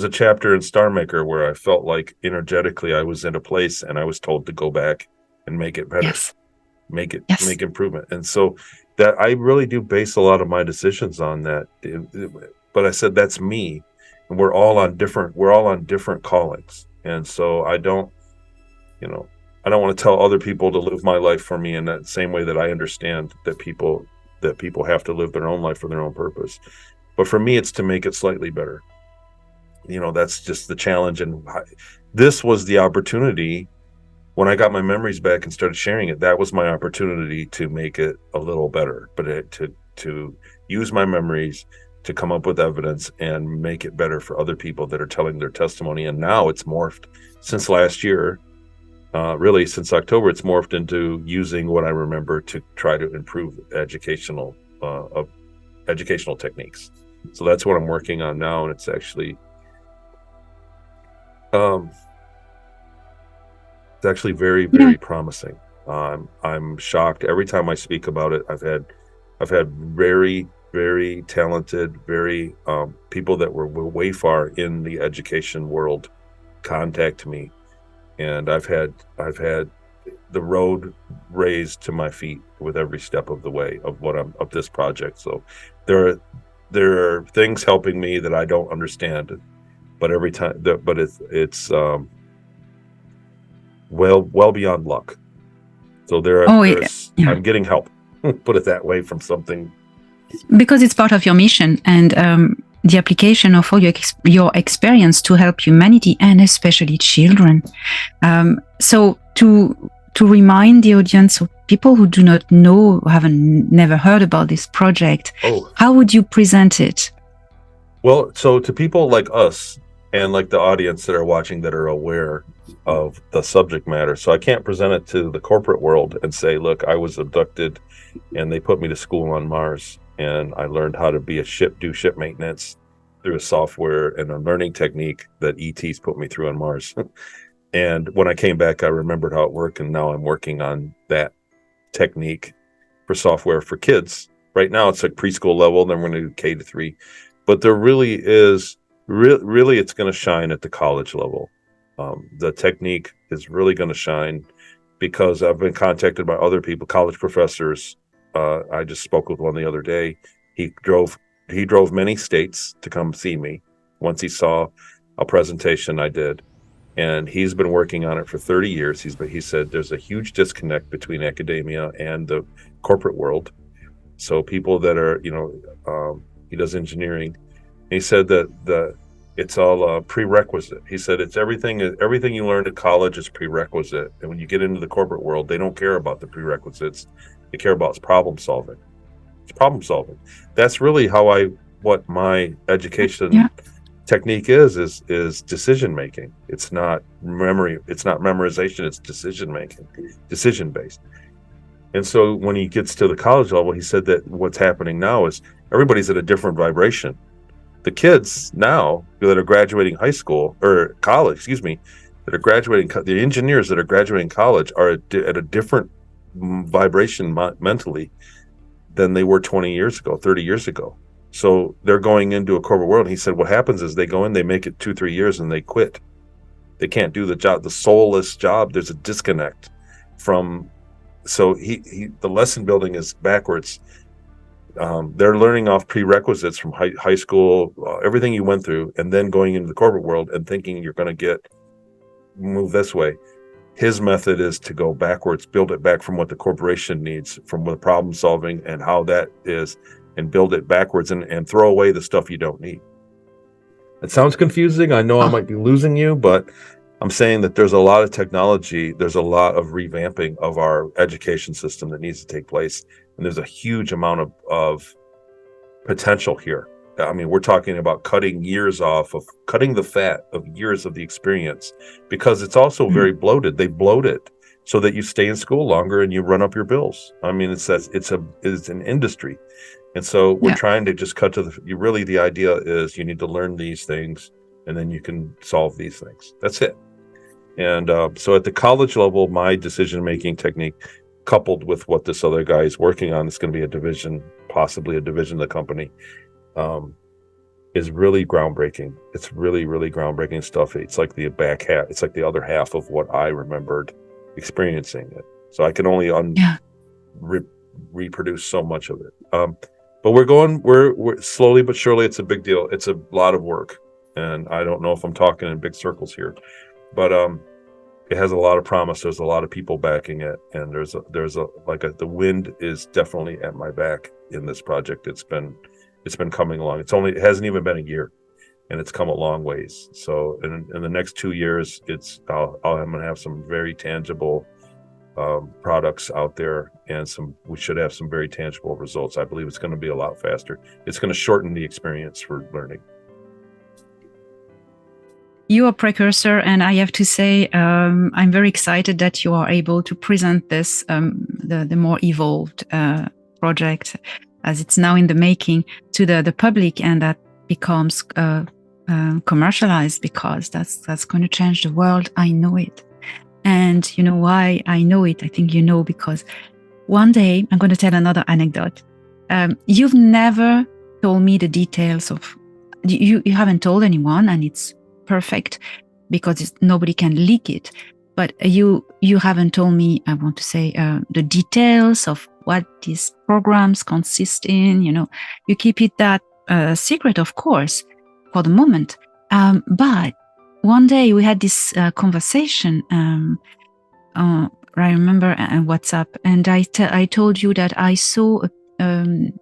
chapter in Starmaker where I felt like energetically I was in a place and I was told to go back and make it better. Yes. Make improvement. And so that I really do base a lot of my decisions on that. But I said that's me, and we're all on different callings. And so I don't want to tell other people to live my life for me in that same way that I understand that people have to live their own life for their own purpose. But for me, it's to make it slightly better. That's just the challenge. And this was the opportunity when I got my memories back and started sharing it. That was my opportunity to make it a little better, but to use my memories to come up with evidence and make it better for other people that are telling their testimony. And now it's morphed since last year. Really, since October, it's morphed into using what I remember to try to improve educational techniques. So that's what I'm working on now, and it's actually very, very promising. I'm shocked every time I speak about it. I've had very, very talented, very people that were way far in the education world contact me. And I've had the road raised to my feet with every step of the way of this project. So there are things helping me that I don't understand, but it's well beyond luck. So I'm getting help. Put it that way, from something, because it's part of your mission and the application of all your experience to help humanity and especially children. So to remind the audience, of people who do not know, never heard about this project, how would you present it? Well, so to people like us and like the audience that are watching that are aware of the subject matter. So I can't present it to the corporate world and say, look, I was abducted and they put me to school on Mars, and I learned how to do ship maintenance through a software and a learning technique that ETs put me through on Mars. And when I came back, I remembered how it worked, and now I'm working on that technique for software for kids. Right now it's like preschool level, then we're going to do K to 3. But there really is, really it's going to shine at the college level. The technique is really going to shine because I've been contacted by other people, college professors. I just spoke with one the other day. He drove many states to come see me once he saw a presentation I did, and he's been working on it for 30 years. He said there's a huge disconnect between academia and the corporate world. So people that are, he does engineering. And he said that it's all prerequisite. He said it's everything you learned at college is prerequisite, and when you get into the corporate world, they don't care about the prerequisites. They care about problem solving. It's problem solving. That's really what my education technique is decision making. It's not memory. It's not memorization. It's decision making, decision based. And so when he gets to the college level, he said that what's happening now is everybody's at a different vibration. The kids now, that are graduating high school or college, excuse me, that are graduating, the engineers that are graduating college are at a different vibration mentally than they were 20 years ago, 30 years ago. So they're going into a corporate world. And he said, what happens is they go in, they make it 2-3 years and they quit. They can't do the job, the soulless job. There's a disconnect from, so the lesson building is backwards. They're learning off prerequisites from high school, everything you went through, and then going into the corporate world and thinking you're going to move this way. His method is to go backwards, build it back from what the corporation needs, from the problem solving and how that is, and build it backwards and throw away the stuff you don't need. It sounds confusing. I know I might be losing you, but I'm saying that there's a lot of technology. There's a lot of revamping of our education system that needs to take place. And there's a huge amount of potential here. I mean, we're talking about cutting the fat of years of the experience, because it's also very bloated. They bloat it so that you stay in school longer and you run up your bills. I mean, it's an industry. And so we're trying to just cut to the idea is you need to learn these things and then you can solve these things. That's it. And so at the college level, my decision-making technique, coupled with what this other guy is working on, it's going to be a division, possibly a division of the company, is really groundbreaking. It's really, really groundbreaking stuff. It's like the back half. It's like the other half of what I remembered experiencing it. So I can only reproduce so much of it. But we're slowly but surely. It's a big deal. It's a lot of work, and I don't know if I'm talking in big circles here, but it has a lot of promise. There's a lot of people backing it, and the wind is definitely at my back in this project. It's been coming along. It hasn't even been a year, and it's come a long ways. So in the next 2 years, I'm going to have some very tangible products out there, and we should have some very tangible results. I believe it's going to be a lot faster. It's going to shorten the experience for learning. You are a precursor, and I have to say, I'm very excited that you are able to present this, the more evolved project, as it's now in the making, to the public, and that becomes commercialized, because that's going to change the world. I know it. And you know why I know it? I think you know, because one day, I'm going to tell another anecdote. You've never told me the details of, you haven't told anyone, and it's perfect because nobody can leak it. But you haven't told me, I want to say, the details of what these programs consist in. You keep it that secret, of course, for the moment. But one day we had this conversation. I remember on WhatsApp, and I told you that I saw a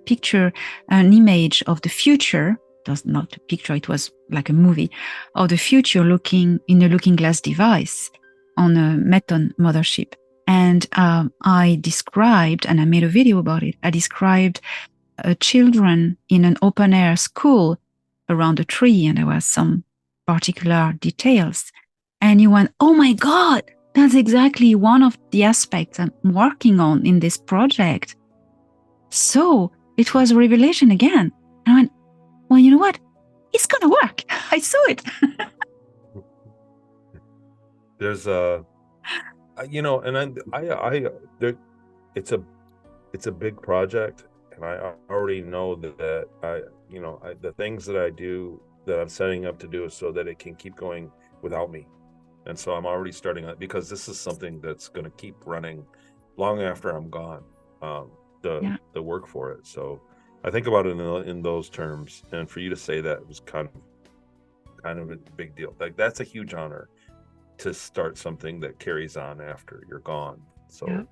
picture, an image of the future. It was not a picture, it was like a movie of the future looking in a looking glass device on a Meton mothership. And I described, and I made a video about it, I described children in an open air school around a tree, and there were some particular details. And you went, oh my God, that's exactly one of the aspects I'm working on in this project. So it was a revelation again. And I went, well, you know what? It's going to work. I saw it. There's it's a big project, and I already know that the things that I do, that I'm setting up to do, is so that it can keep going without me. And so I'm already starting on, because this is something that's going to keep running long after I'm gone, the work for it. So I think about it in those terms, and for you to say that was kind of a big deal. Like, that's a huge honor to start something that carries on after you're gone. So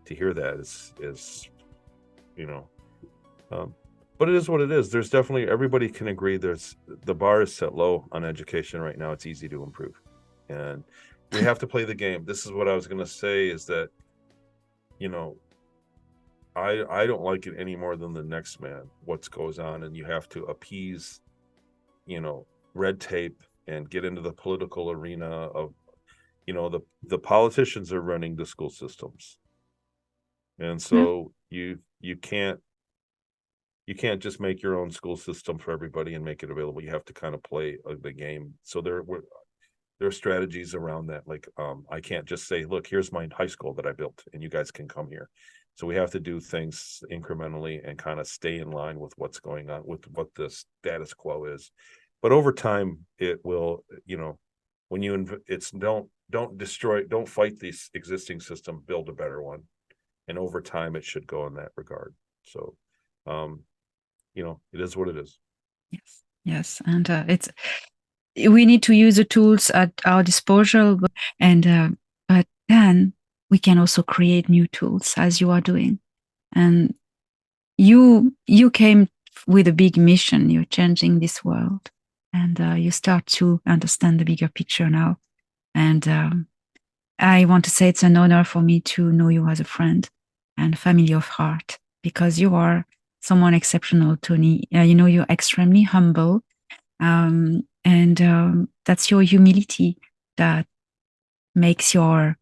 to hear that is but it is what it is. There's definitely, everybody can agree, the bar is set low on education right now. It's easy to improve, and we have to play the game. This is what I was going to say, is that I don't like it any more than the next man, what goes on, and you have to appease red tape and get into the political arena of the politicians are running the school systems, and so you can't you can't just make your own school system for everybody and make it available. You have to kind of play the game. So there are strategies around that. Like, I can't just say, look, here's my high school that I built and you guys can come here. So we have to do things incrementally and kind of stay in line with what's going on, with what the status quo is. But over time, it will, when it's don't destroy, don't fight this existing system, build a better one. And over time, it should go in that regard. So, it is what it is. Yes, yes, and we need to use the tools at our disposal, but then we can also create new tools, as you are doing. And you came with a big mission. You're changing this world, and you start to understand the bigger picture now. And I want to say it's an honor for me to know you as a friend and family of heart, because you are someone exceptional, Tony. You're extremely humble. And that's your humility that makes your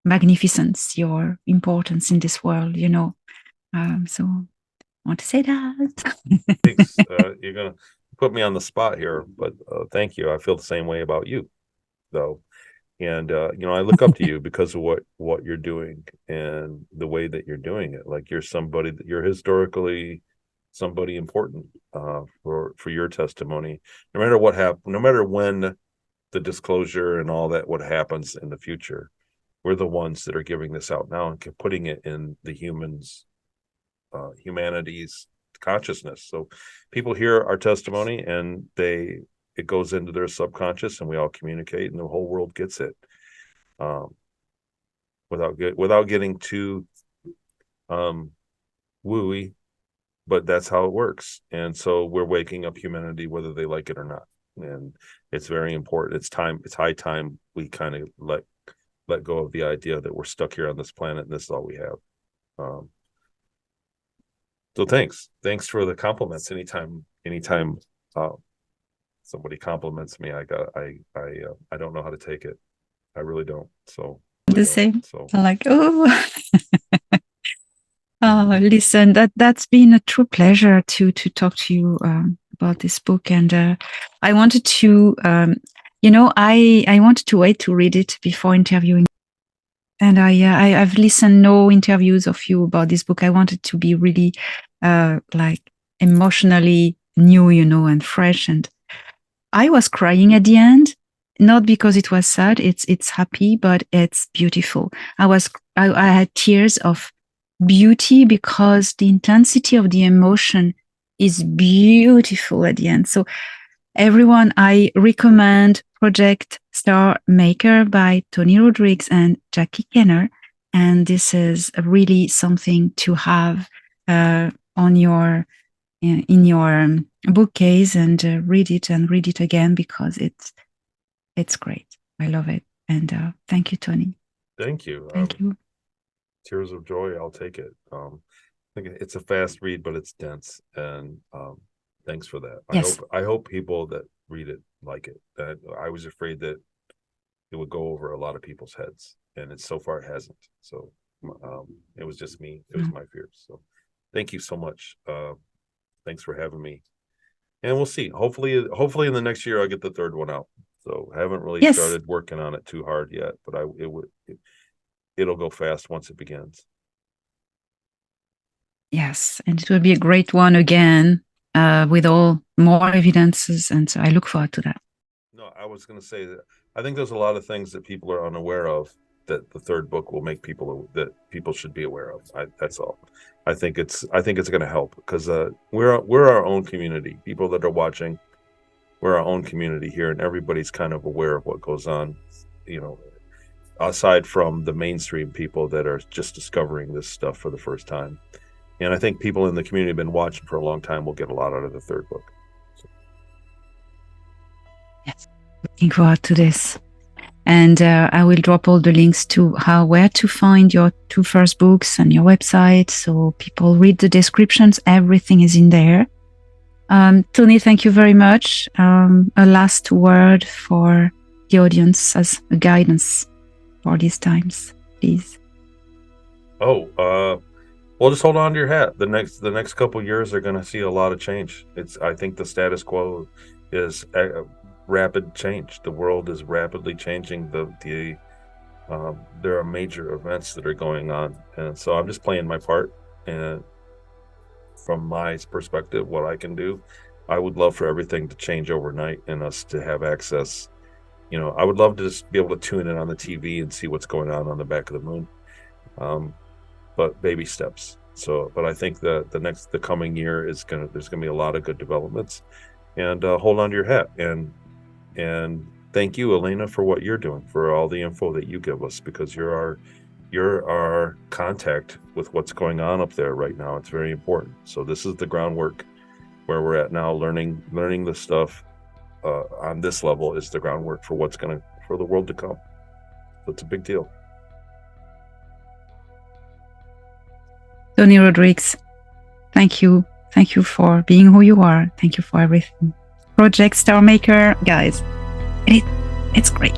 magnificence, your importance in this world, so I want to say that. Thanks. You're going to put me on the spot here, but thank you. I feel the same way about you, though. And, I look up to you because of what you're doing and the way that you're doing it. Like, you're historically somebody important for your testimony. No matter what happens, no matter when the disclosure and all that, what happens in the future, we're the ones that are giving this out now and putting it in the humanity's consciousness. So people hear our testimony and it goes into their subconscious, and we all communicate, and the whole world gets it, without getting too wooey. But that's how it works. And so we're waking up humanity, whether they like it or not. And it's very important. It's high time we kind of let go of the idea that we're stuck here on this planet and this is all we have. So thanks for the compliments. Anytime somebody compliments me, I don't know how to take it. I really don't. So the same. So I'm like, oh. Listen, that's been a true pleasure to talk to you about this book, and I wanted to, I wanted to wait to read it before interviewing, and I've listened no interviews of you about this book. I wanted to be really like emotionally new, and fresh, and I was crying at the end. Not because it was sad, it's happy, but it's beautiful. I had tears of beauty because the intensity of the emotion is beautiful at the end. So everyone, I recommend Project Starmaker by Tony Rodrigues and Jackie Kenner. And this is really something to have in your bookcase, and read it again, because it's great. I love it. And thank you, Tony. Thank you. Thank you. Tears of joy, I'll take it. I think it's a fast read, but it's dense, and thanks for that. Yes. I hope people that read it like it. I was afraid that it would go over a lot of people's heads, and so far it hasn't. So it was just me. It was my fears. So thank you so much. Thanks for having me, and we'll see. Hopefully in the next year I'll get the third one out. So I haven't really started working on it too hard yet, but it'll go fast once it begins. Yes, and it will be a great one again, with all more evidences, and so I look forward to that. No, I was going to say that I think there's a lot of things that people are unaware of that the third book will make people should be aware of. That's all. I think it's going to help, because we're our own community. People that are watching, we're our own community here, and everybody's kind of aware of what goes on, aside from the mainstream people that are just discovering this stuff for the first time. And I think people in the community have been watching for a long time will get a lot out of the third book. So. Yes, looking forward to this. And I will drop all the links to where to find your two first books and your website, so people read the descriptions. Everything is in there. Tony, thank you very much. A last word for the audience as a guidance for these times, please. Well, just hold on to your hat. The next couple years are going to see a lot of change. I think the status quo is rapid change. The world is rapidly changing. There are major events that are going on, and so I'm just playing my part. And from my perspective, what I can do, I would love for everything to change overnight and us to have access. I would love to just be able to tune in on the TV and see what's going on the back of the moon. But baby steps. So, but I think the coming year there's gonna be a lot of good developments, and hold on to your hat, and thank you, Elena, for what you're doing, for all the info that you give us, because you're our contact with what's going on up there right now. It's very important. So this is the groundwork where we're at now, learning the stuff on this level is the groundwork for for the world to come. So it's a big deal. Tony Rodrigues, thank you. Thank you for being who you are. Thank you for everything. Project Starmaker, guys, it's great.